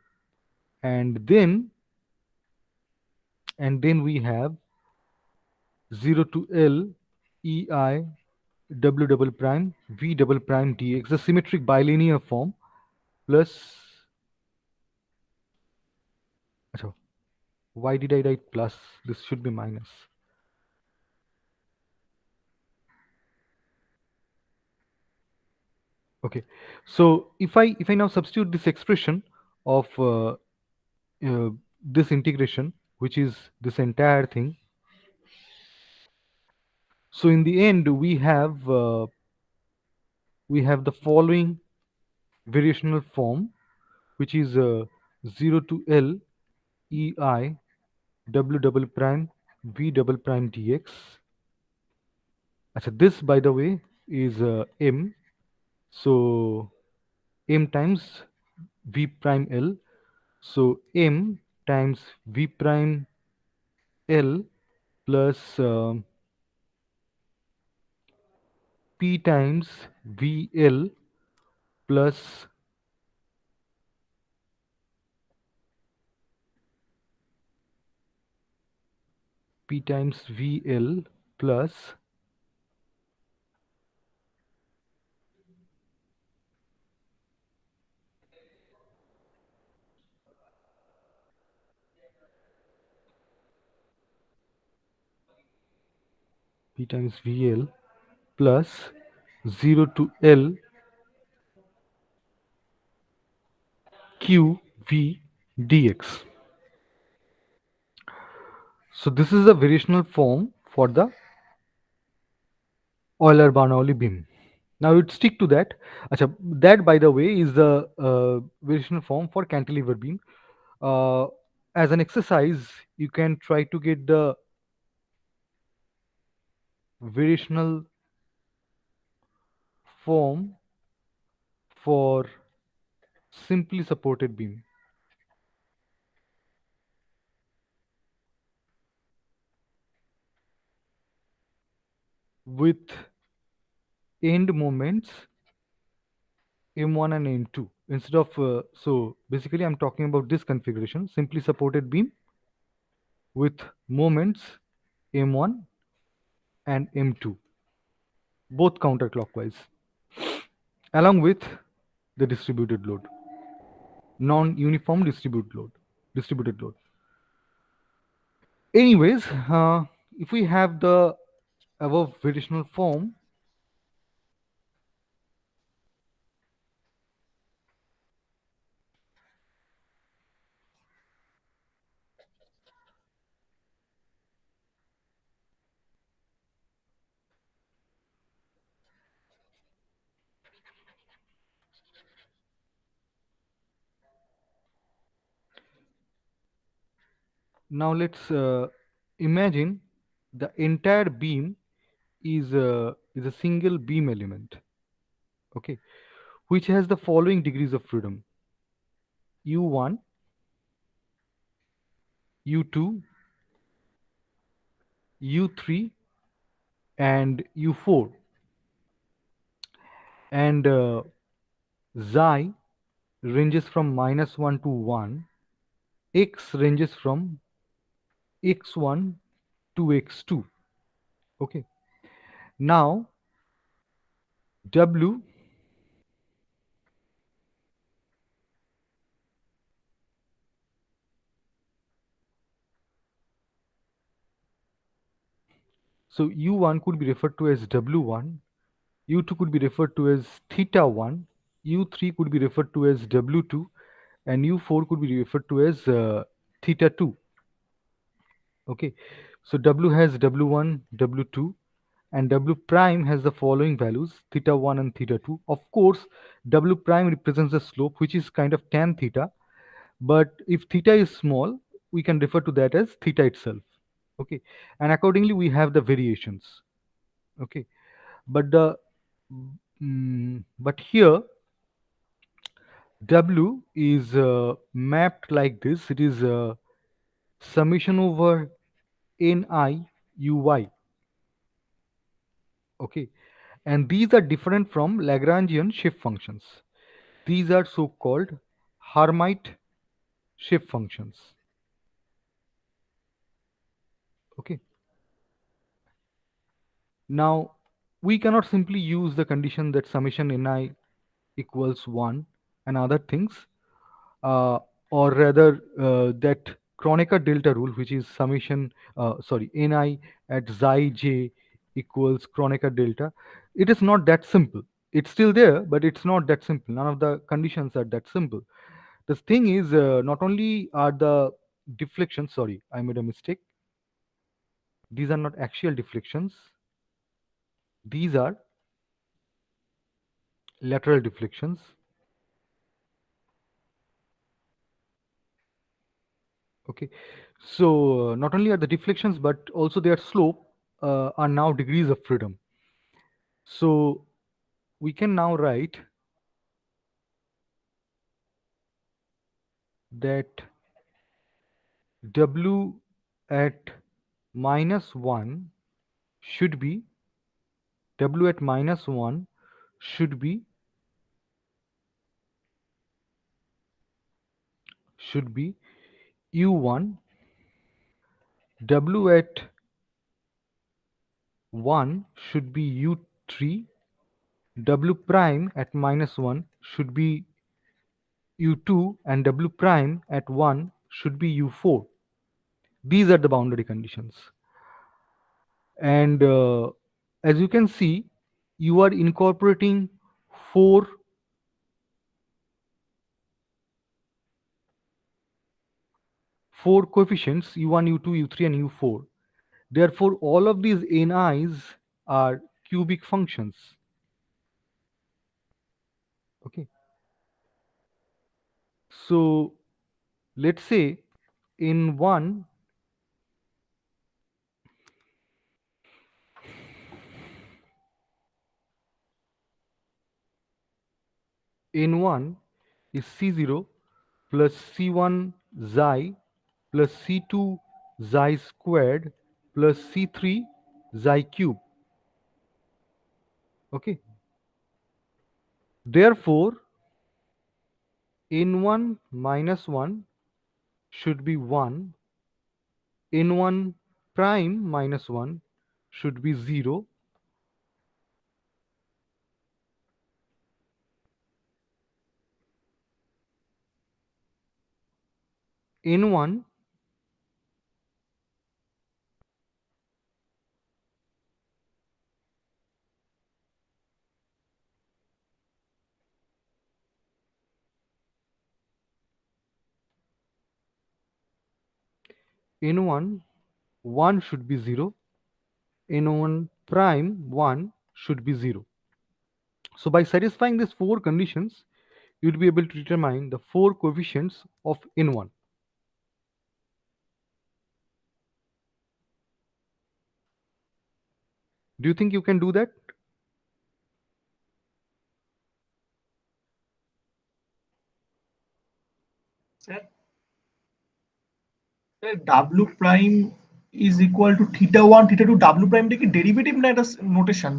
and then we have 0 to L ei w double prime v double prime dx, the symmetric bilinear form, plus achha, why did I write plus? This should be minus. Okay, so if I now substitute this expression of this integration, which is this entire thing, so in the end we have the following variational form, which is 0 to L ei w double prime v double prime dx. Achha, this by the way is m, so m times v prime L, so m times v prime L plus p times vl plus p times vl plus p times vl plus 0 to L q v dx. So this is the variational form for the Euler-Bernoulli beam. Now you'd stick to that. Achha, that by the way is the variational form for cantilever beam. Uh, as an exercise, you can try to get the variational form for simply supported beam with end moments m1 and m2 instead of so basically I'm talking about this configuration, simply supported beam with moments m1 and m2, both counterclockwise, along with the distributed load, non-uniform distributed load. Anyways, if we have the above variational form, now let's imagine the entire beam is a single beam element, okay, which has the following degrees of freedom: u1, u2, u3, and u4, and xi ranges from -1 to 1, x ranges from x1 to x2. Okay, now w so u1 could be referred to as w1, u2 could be referred to as theta 1, u3 could be referred to as w2, and u4 could be referred to as theta 2. Okay, so w has w1, w2, and w prime has the following values: theta 1 and theta 2. Of course, w prime represents the slope, which is kind of tan theta, but if theta is small, we can refer to that as theta itself. Okay, and accordingly we have the variations. Okay, but but here w is mapped like this. It is summation over ni uy. Okay, and these are different from Lagrangian shift functions. These are so-called Hermite shift functions. Okay, now we cannot simply use the condition that summation ni equals 1 and other things, uh, or rather that Kronecker delta rule, which is summation ni at xi j equals Kronecker delta. It is not that simple. It's still there, but it's not that simple. None of the conditions are that simple. The thing is, not only are the deflections, sorry, I made a mistake. These are not axial deflections. These are lateral deflections. Okay, so not only are the deflections, but also their slope are now degrees of freedom. So we can now write that w at -1 should be w at -1 should be u1, w at 1 should be u3, w prime at -1 should be u2, and w prime at 1 should be u4. These are the boundary conditions. And as you can see, you are incorporating four coefficients: u1, u2, u3, and u4. Therefore, all of these ni's are cubic functions. Okay. So let's say in one is c0 plus c1 xi plus c2 xi squared plus c3 xi cube. Okay. Therefore, n1 minus 1 should be 1, n1 prime minus 1 should be 0, n1 n1 1 should be 0, n1 prime 1 should be 0. So by satisfying these four conditions, you'll be able to determine the four coefficients of n1. Do you think you can do that? Sir, W prime is equal to theta 1, theta 2, W prime টা কি derivative না এটা notation?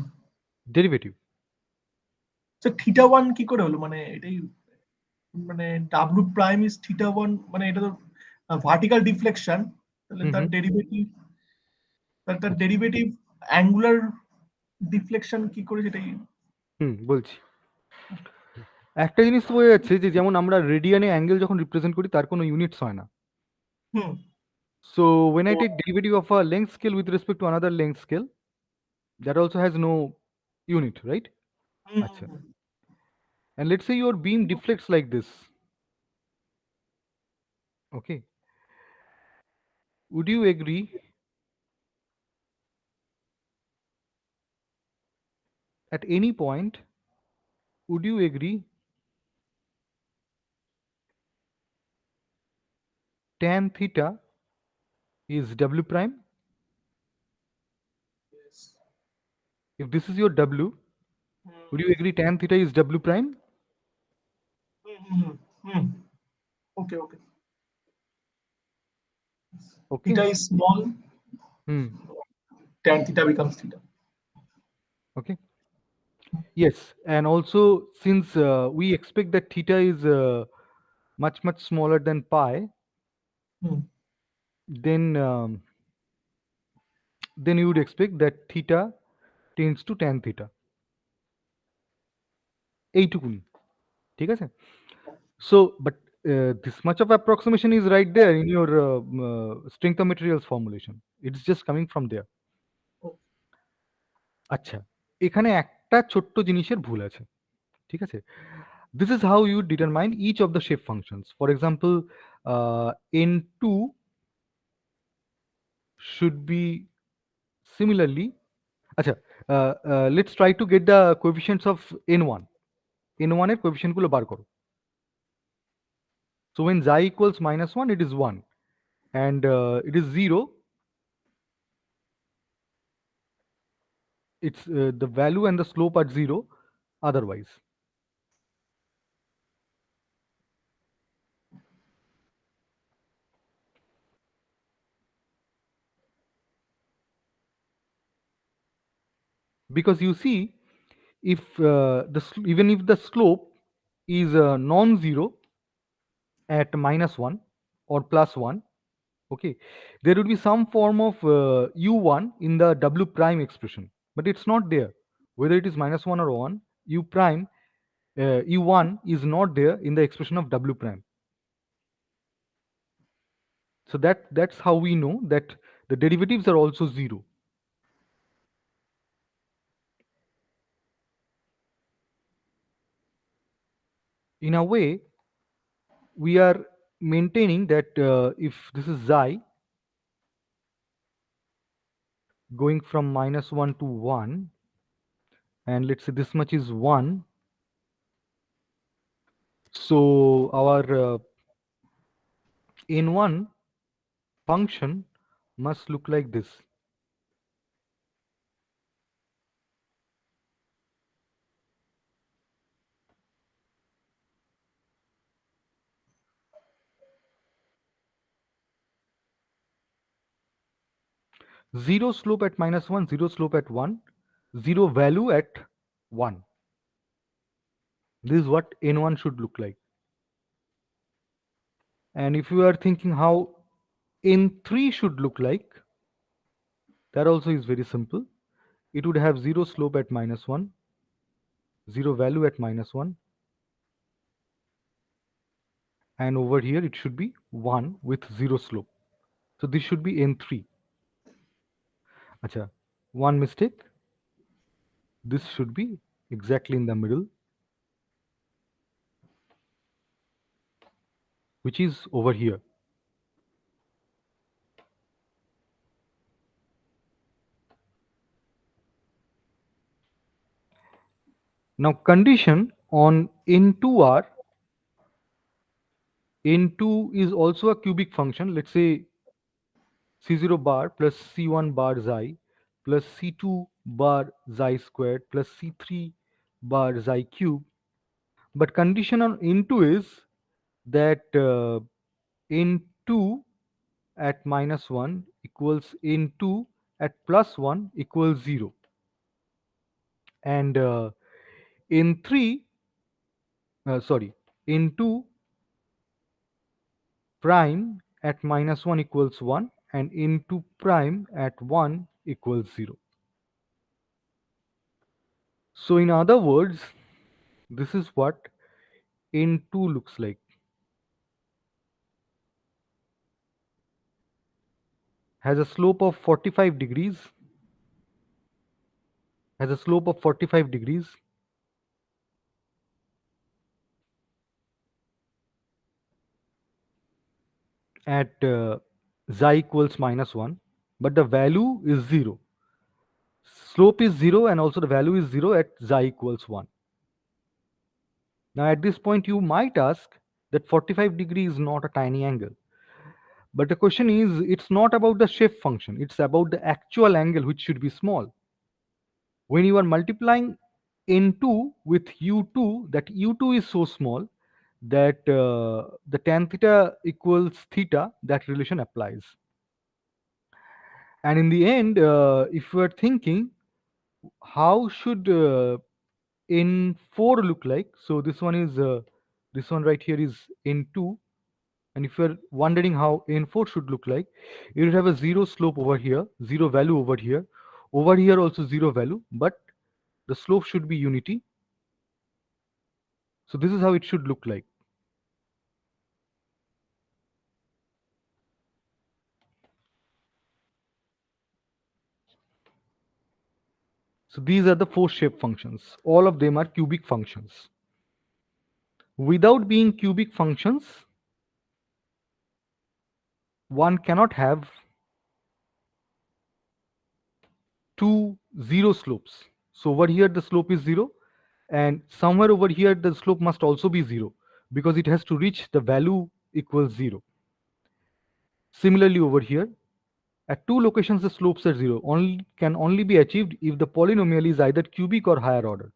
Derivative. তো theta 1 কি করে হলো? মানে এটাই মানে W prime is theta 1 মানে এটা তো ভার্টিক্যাল ডিফ্লেকশন, তাহলে তার Mhm. ডেরিভেটিভ তার ডেরিভেটিভ অ্যাঙ্গুলার ডিফ্লেকশন কি করে সেটাই। বলছি। একটা জিনিস তো বোঝা যাচ্ছে যে যেমন আমরা রেডিয়ানে অ্যাঙ্গেল যখন রিপ্রেজেন্ট করি তার কোনো ইউনিটস হয় না। হুম So when I take derivative of a length scale with respect to another length scale, that also has no unit, right? Hmm Acha. Hmm, And let's say your beam deflects like this. Okay. Would you agree at any point? Would you agree tan theta is W prime? yes. If this is your W, hmm, would you agree tan theta is W prime? Hmm, hmm. Okay, okay. Okay. Theta is small, Hmm. tan theta becomes theta. Okay. Yes. And also, since we expect that theta is much smaller than pi, hmm, then you would expect that theta tends to tan theta. এইটুকুনি ঠিক আছে so but this much of approximation is right there in your strength of materials formulation. It's just coming from there. আচ্ছা এখানে একটা ছোট্ট জিনিসের ভুল আছে ঠিক আছে this is how you determine each of the shape functions. For example, n2 should be similarly আচ্ছা let's try to get the coefficients of n1 এর coefficient গুলো বার করো. So when xi equals -1 it is 1 and it is 0, it's the value and the slope are 0 otherwise. Because you see, if even if the slope is non-zero at -1 or +1, okay, there would be some form of u1 in the w prime expression, but it's not there. Whether it is -1 or 1, u prime u1 is not there in the expression of w prime. So that's how we know that the derivatives are also 0. In a way, we are maintaining that if this is xi going from -1 to 1, and let's say this much is 1, so our n1 function must look like this. Zero slope at -1, zero slope at 1, zero value at 1. This is what n1 should look like. And if you are thinking how n3 should look like, that also is very simple. It would have zero slope at -1, zero value at -1, and over here it should be 1 with zero slope. So this should be n3. Acha, one mistake. This should be exactly in the middle, which is over here. Now condition on n2r, n2 is also a cubic function. Let's say c0 bar plus c1 bar xi plus c2 bar xi squared plus c3 bar xi cube. But condition on n2 is that n2 at -1 equals n2 at +1 equals 0, and n3 sorry, n2 prime at -1 equals 1 and n2 prime at 1 equals 0. So in other words, this is what n2 looks like. Has a slope of 45 degrees, has a slope of 45 degrees, at xi equals -1, but the value is 0. Slope is 0 and also the value is 0 at xi equals 1. Now at this point you might ask that 45 degree is not a tiny angle. But the question is, it's not about the shape function, it's about the actual angle which should be small. When you are multiplying n2 with u2, that u2 is so small that the tan theta equals theta, that relation applies. And in the end, if you are thinking, how should n4 look like? So this one is this one right here is n2, and if you're wondering how n4 should look like, you would have a zero slope over here, zero value over here also zero value, but the slope should be unity. So this is how it should look like. So these are the four shape functions. All of them are cubic functions. Without being cubic functions, one cannot have two zero slopes. So over here the slope is 0, and somewhere over here the slope must also be 0, because it has to reach the value equals 0. Similarly over here, at two locations the slopes are 0, can only be achieved if the polynomial is either cubic or higher order.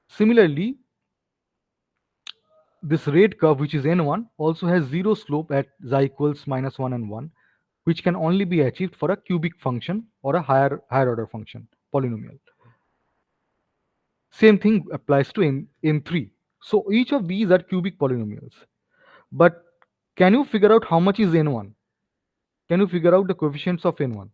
Similarly, this red curve, which is n1, also has 0 slope at xi equals -1 and 1, which can only be achieved for a cubic function or a higher order function polynomial. Same thing applies to n3. So each of these are cubic polynomials. But can you figure out how much is n1? Can you figure out the coefficients of n1?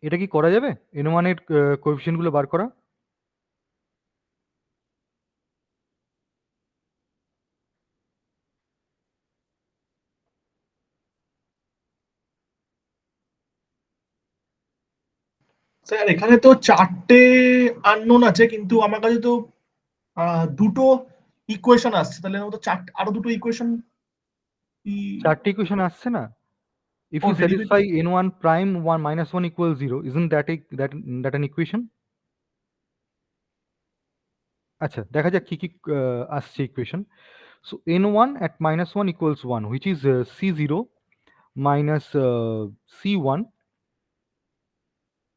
এটা কি করা যাবে n1 এর coefficient গুলো বার করা? Sir এখানে তো চারটে আননোন আছে, কিন্তু আমার কাছে তো দুটো ইকুয়েশন আসছে, তাহলে আমাদের আরো দুটো ইকুয়েশন চারটি ইকুয়েশন আসছে না? If Oh, you derivative. satisfy n1 prime 1 -1 equals 0, isn't that an equation? আচ্ছা, দেখা যাক কি আসছে equation. So n1 at -1 equals 1, which is c0 minus c1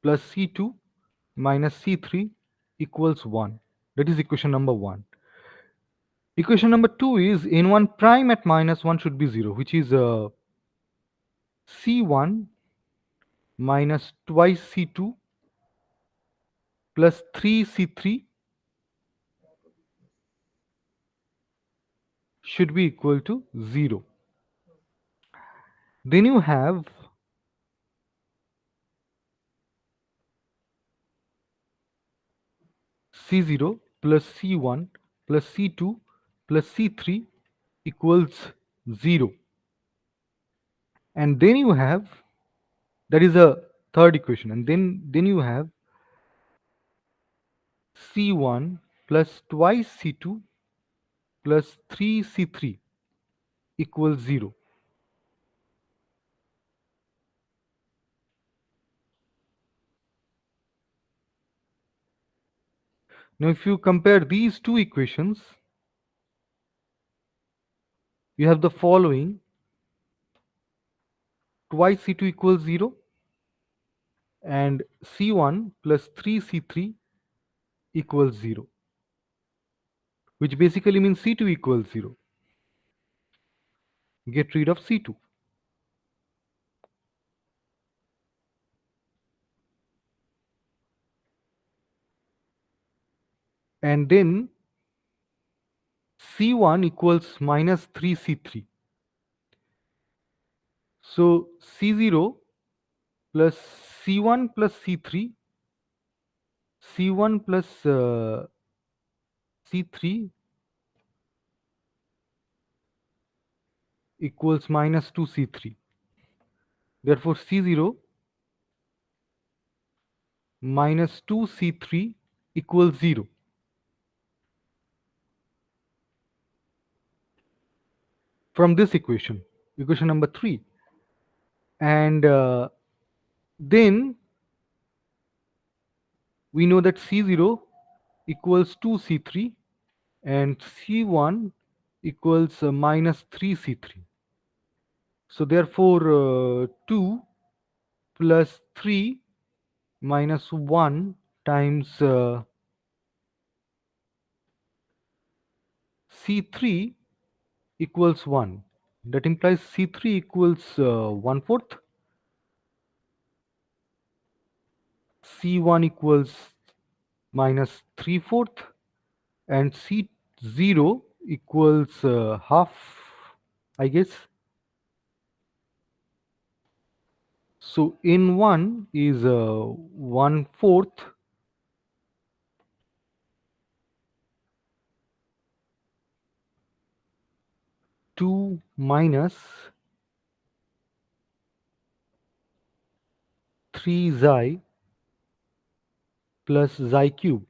plus c2 minus c3 equals 1. That is equation number 1. Equation number 2 is n1 prime at -1 should be 0, which is c1 minus twice c2 plus 3c3 should be equal to 0. Then you have C0 plus C1 plus C2 plus C3 equals 0. And then you have, that is a third equation, and then you have C1 plus twice C2 plus 3C3 equals 0. Now if you compare these two equations, you have the following: twice C2 equals 0 and C1 plus 3C3 equals 0, which basically means C2 equals 0. Get rid of C2. And then C1 equals minus 3C3. So C0 plus C1 plus C3, C1 plus C3 equals minus 2C3. Therefore C0 minus 2C3 equals 0. From this equation, equation number 3. And then we know that C0 equals 2C3 and C1 equals minus 3C3. So therefore 2 plus 3 minus 1 times C3 equals 1. That implies C3 equals 1/4. C1 equals minus 3/4 and C0 equals half, I guess. So N1 is 1/4 2 minus 3 xi plus xi cube.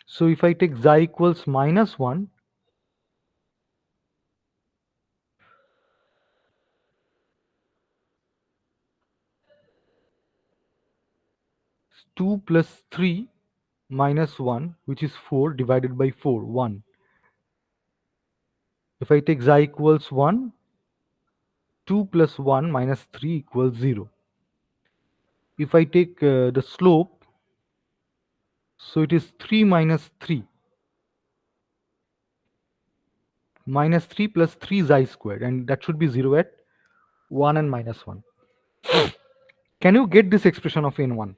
So if I take xi equals minus 1, 2 plus 3 minus 1, which is 4, divided by 4, 1. If I take xi equals 1, 2 plus 1 minus 3 equals 0. If I take the slope, so it is 3 minus 3. Minus 3 plus 3 xi squared, and that should be 0 at 1 and minus 1. Can you get this expression of N1?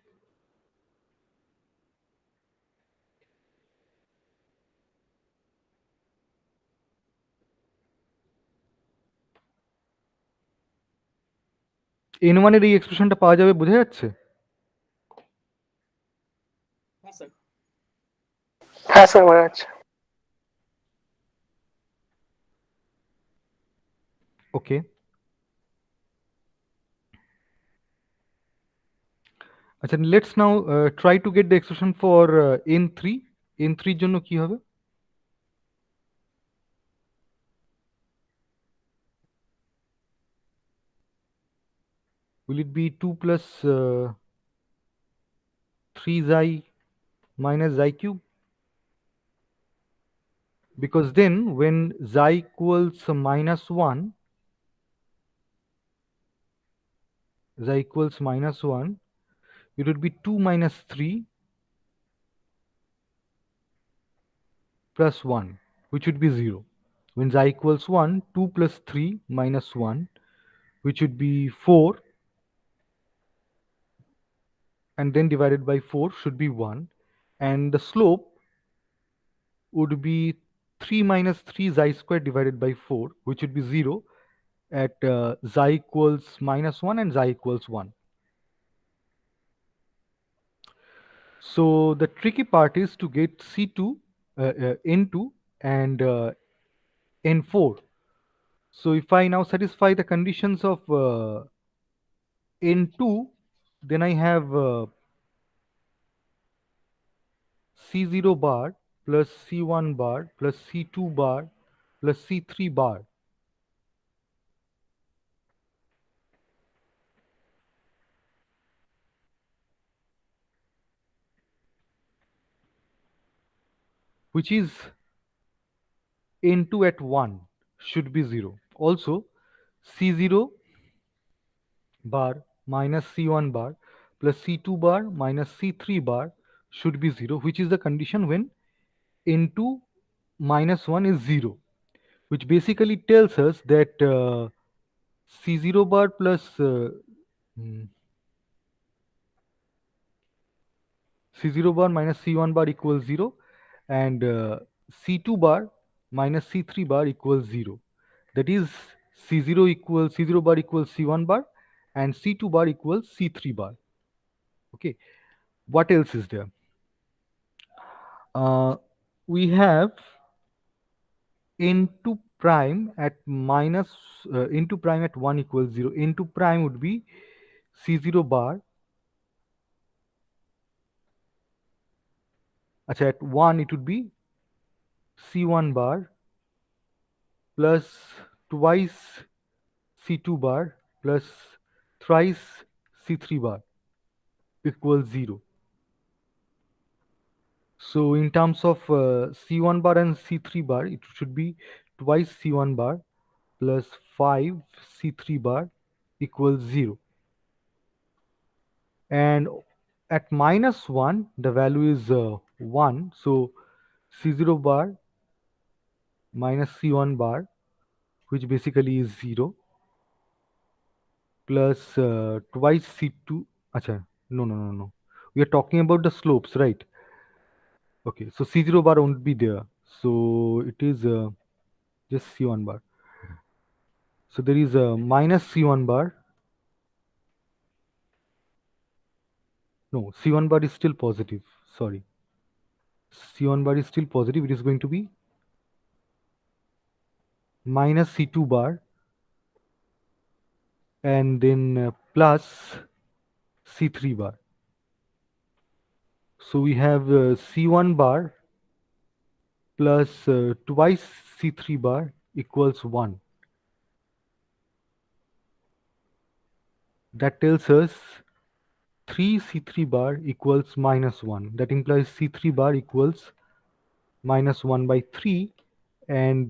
N1 এর এই এক্সপ্রেশনটা পাওয়া যাবে, বোঝা যাচ্ছে? হ্যাঁ sir. হ্যাঁ sir মনে হচ্ছে। Okay. আচ্ছা, let's now try to get the expression for N3. N3 এর জন্য কি হবে? Will it be 2 plus 3 xi minus xi cube? Because then when xi equals minus 1, xi equals minus 1, it would be 2 minus 3 plus 1, which would be 0. when xi equals 1, 2 plus 3 minus 1, which would be 4, and then divided by 4 should be 1, and the slope would be 3 minus 3 xi squared divided by 4, which would be 0 at xi equals minus 1 and xi equals 1. So the tricky part is to get C2, N2 and N4. So if I now satisfy the conditions of N2, then I have C0 bar plus C1 bar plus C2 bar plus C3 bar. Which is N2 at 1 should be 0. Also, C0 bar minus C1 bar plus C2 bar minus C3 bar should be 0, which is the condition when N2 minus 1 is 0, which basically tells us that C0 bar plus mm, C0 bar minus C1 bar equals 0, and C2 bar minus C3 bar equals 0. That is, C0 bar equals C1 bar and C2 bar equals C3 bar. Okay, what else is there? We have N2 prime at minus N2 prime at 1 equals 0. N2 prime would be C0 bar. Achha, at 1 it would be C1 bar plus twice C2 bar plus thrice C3 bar equals 0. So in terms of C1 bar and C3 bar, it should be twice C1 bar plus 5 C3 bar equals 0. And at minus 1, the value is 1. So C0 bar minus C1 bar, which basically is 0, plus twice C2. Acha, no. We are talking about the slopes, right? Okay, so C0 bar won't be there. So it is just C1 bar. So there is a minus C1 bar. No, C1 bar is still positive. Sorry. C1 bar is still positive. It is going to be minus C2 bar and then plus C3 bar. So we have C1 bar plus twice C3 bar equals 1. That tells us 3 C3 bar equals minus 1. That implies C3 bar equals minus 1 by 3, and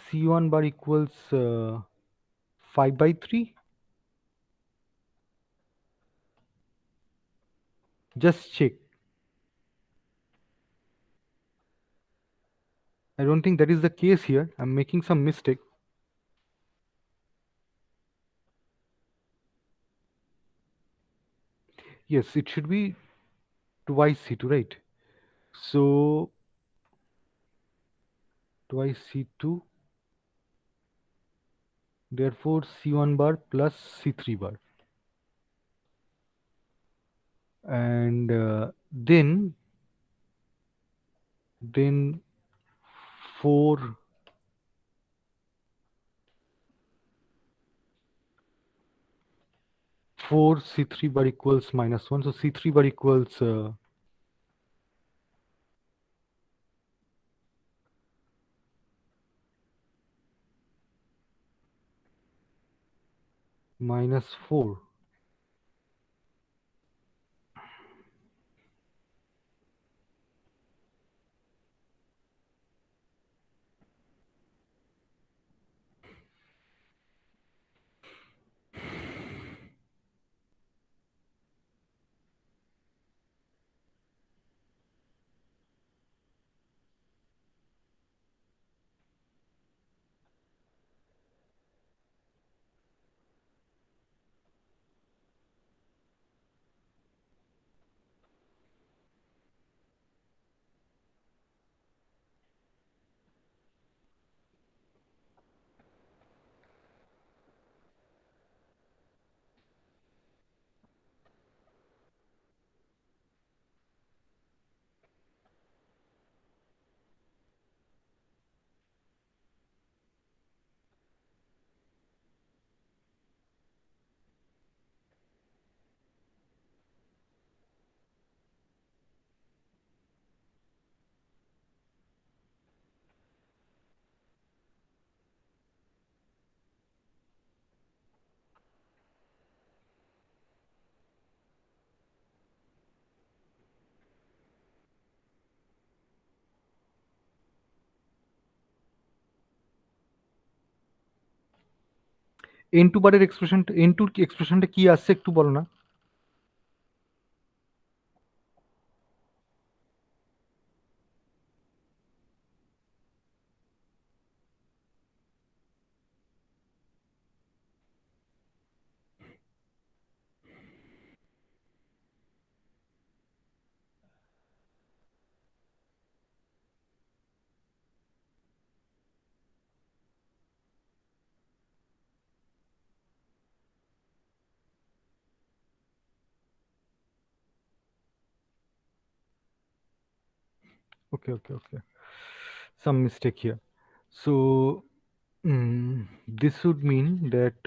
C1 bar equals 5 by 3. Just check. I don't think that is the case here. I'm making some mistake. Yes, it should be twice C2, right? So twice C2, therefore C1 bar plus C3 bar. And then 4 C3 bar equals minus 1. So C3 bar equals minus 4. n2 বারের এক্সপ্রেশনটা n2 কি এক্সপ্রেশনটা কি আসছে একটু বলো না। Okay. Some mistake here. So this would mean that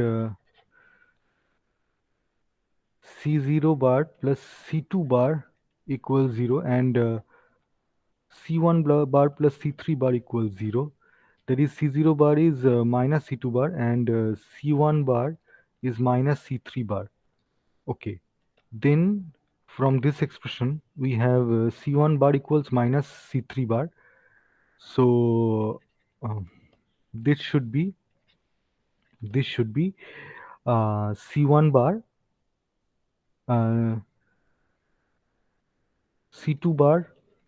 C0 bar plus C2 bar equals 0 and C1 bar plus C3 bar equals 0. That is C0 bar is minus C2 bar and C1 bar is minus C3 bar. Okay. Then from this expression we have C1 bar equals minus C3 bar. So this should be C1 bar C2 bar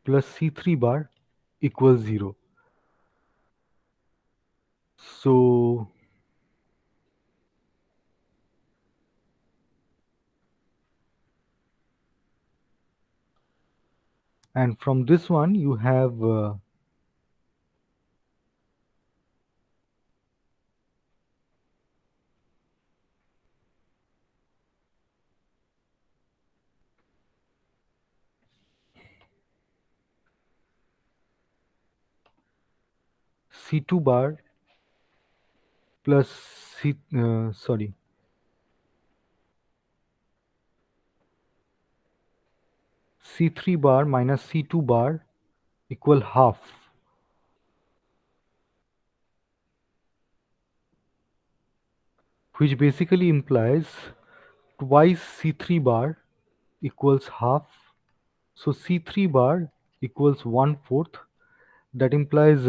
plus C3 bar equals 0. So and from this one you have C2 bar plus C3 bar minus C2 bar equal half, which basically implies twice C3 bar equals half. So C3 bar equals 1/4. That implies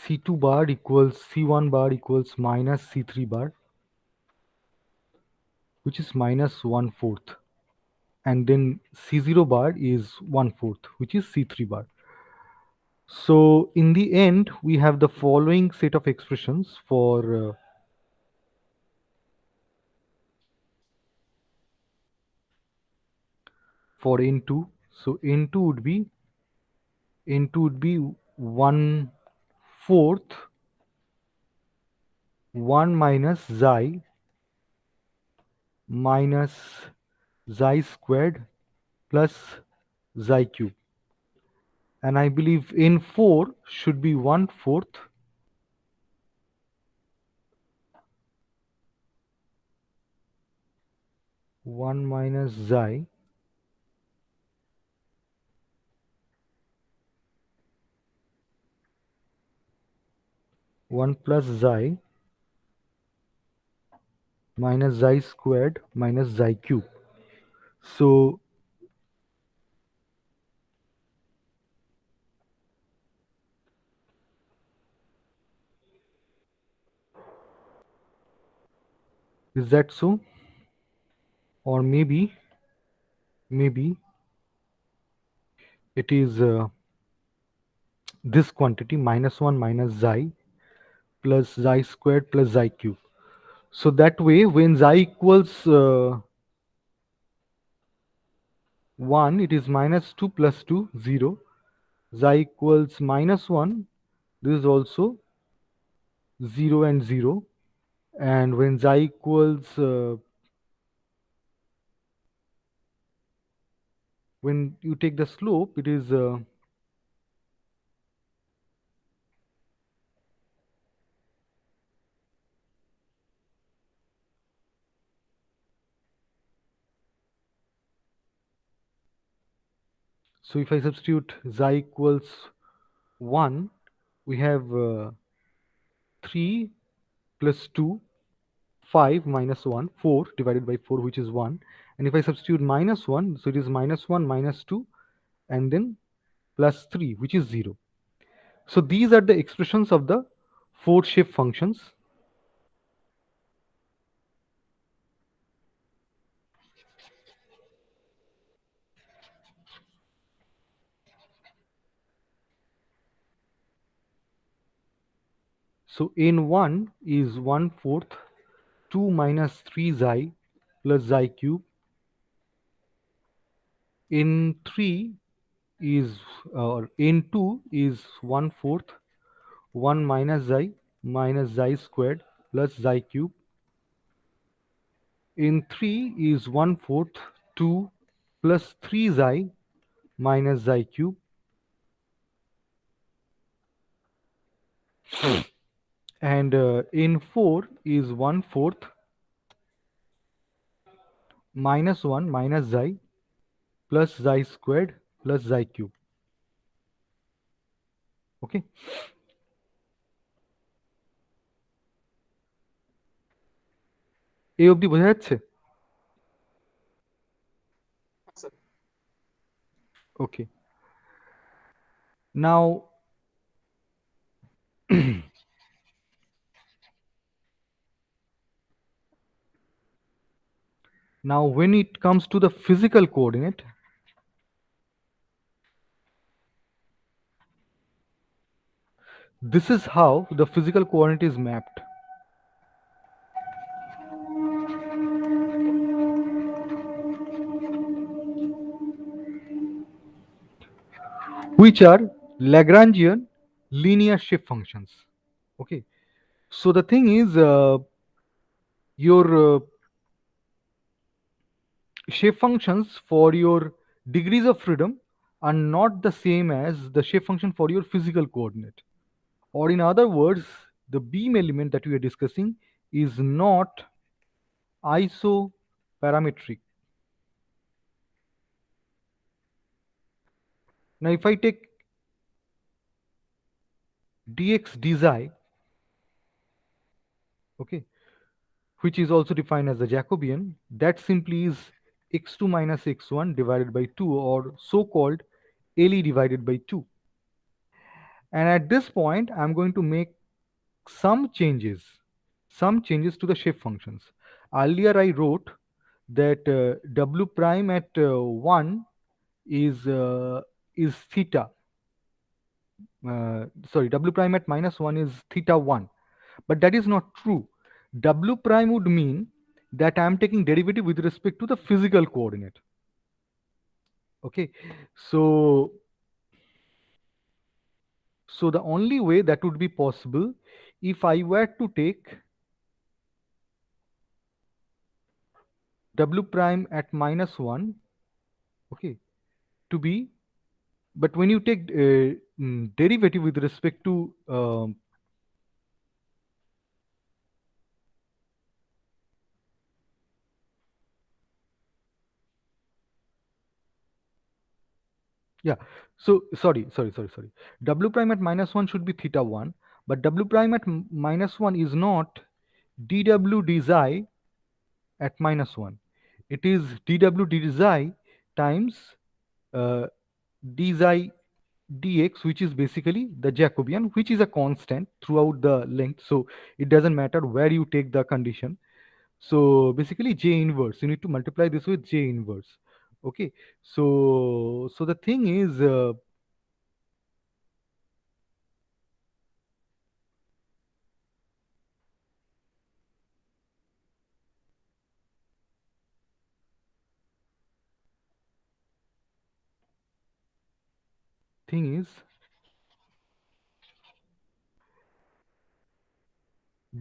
C2 bar equals C1 bar equals minus C3 bar, which is minus 1/4. And then C0 bar is 1/4, which is C3 bar. So in the end, we have the following set of expressions for N2. So N2 would be 1/4 1 minus xi minus xi squared plus xi cube. And I believe N4 should be 1/4 1 minus xi 1 plus xi minus xi squared minus xi cube. So is that so? Or maybe it is this quantity minus 1 minus xi plus xi squared plus xi cube. So that way when xi equals 1, it is minus 2 plus 2 0. Xi equals minus 1, this is also 0 and 0. And when xi equals when you take the slope, it is so if I substitute xi equals 1, we have 3 plus 2, 5 minus 1, 4 divided by 4, which is 1. And if I substitute minus 1, so it is minus 1 minus 2 and then plus 3, which is 0. So these are the expressions of the four shape functions. So n1 is 1/4 2 minus 3 xi plus xi cube. N3 is or n2 is 1/4 1 minus xi squared plus xi cube. N3 is 1/4 2 plus 3 xi minus xi cube. And n4 is 1/4 minus 1 minus xi plus xi squared plus xi cube. Okay. এই অবধি বোঝা যাচ্ছে? Okay. Now now when it comes to the physical coordinate, this is how the physical coordinate is mapped. Which are Lagrangian linear shape functions. Okay. So the thing is, your shape functions for your degrees of freedom are not the same as the shape function for your physical coordinate. Or in other words, the beam element that we are discussing is not isoparametric. Now, if I take dx dxi, okay, which is also defined as the Jacobian, that simply is x2 minus x1 divided by 2, or so-called LE divided by 2. And at this point, I'm going to make some changes to the shape functions. Earlier, I wrote that w prime at 1 is theta. Sorry, w prime at -1 is theta 1, but that is not true. W prime would mean that I am taking derivative with respect to the physical coordinate. Okay, so the only way that would be possible if I were to take w prime at -1, okay, to be, but when you take derivative with respect to yeah, so sorry. W prime at -1 should be theta 1, but w prime at -1 is not dw d xi at -1. It is dw d xi times d xi dx, which is basically the Jacobian, which is a constant throughout the length. So it doesn't matter where you take the condition. So basically J inverse, you need to multiply this with J inverse. Okay. So the thing is,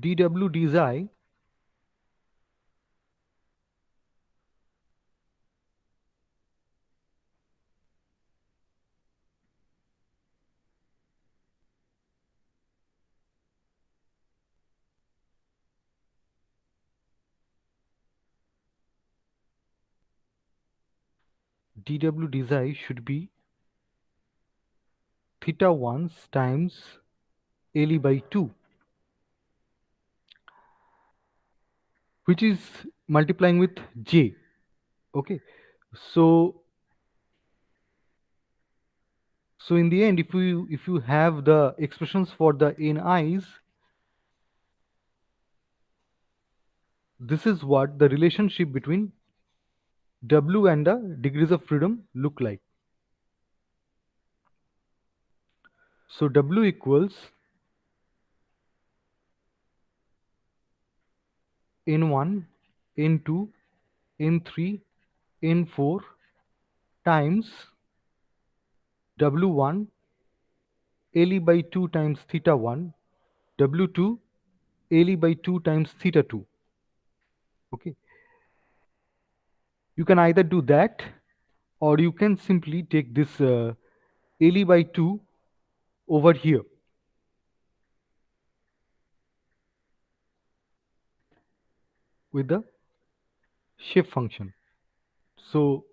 dw d xi dw d xi should be theta 1 times Le by 2, which is multiplying with J. Okay. So So in the end, if you have the expressions for the ni's, this is what the relationship between W and the degrees of freedom look like. So W equals N1, N2, N3, N4 times W1 LE by 2 times theta 1, W2 LE by 2 times theta 2. Okay. You can either do that, or you can simply take this LE by 2 over here. With the shift function. So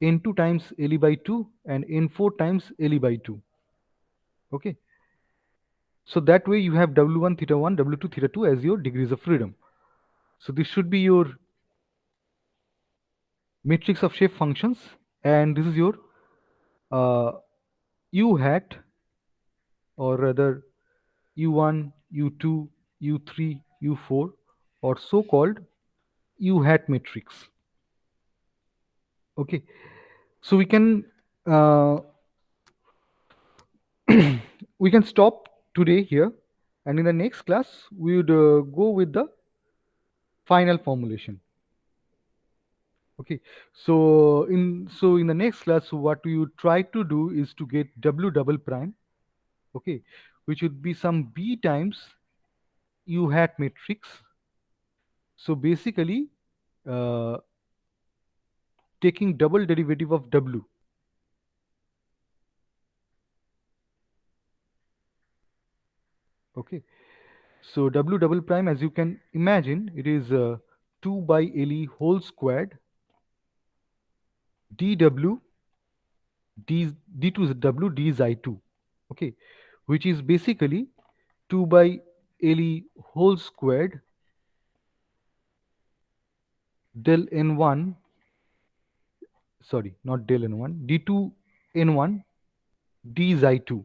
N2 times LE by 2 and N4 times LE by 2. Okay. So that way you have W1 theta 1, W2 theta 2 as your degrees of freedom. So this should be your matrix of shape functions, and this is your U hat, or rather U1, U2, U3, U4, or so-called U hat matrix. Okay. So we can we can stop today here, and in the next class we would go with the final formulation. Okay, so in the next class, what we would try to do is to get W double prime, okay, which would be some B times U hat matrix. So basically uh, taking double derivative of W. Okay, so W double prime, as you can imagine, it is 2 by LE whole squared dW d2 is W d is I2, okay, which is basically 2 by LE whole squared del n1, sorry, not del n1, d2 n1 d is I2,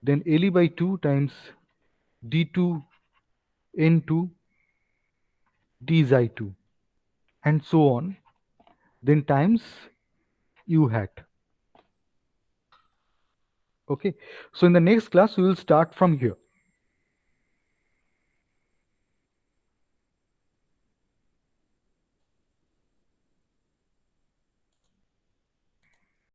then LE by 2 times d2 n2 d is I2, and so on, then times U hat. Okay, so in the next class we will start from here.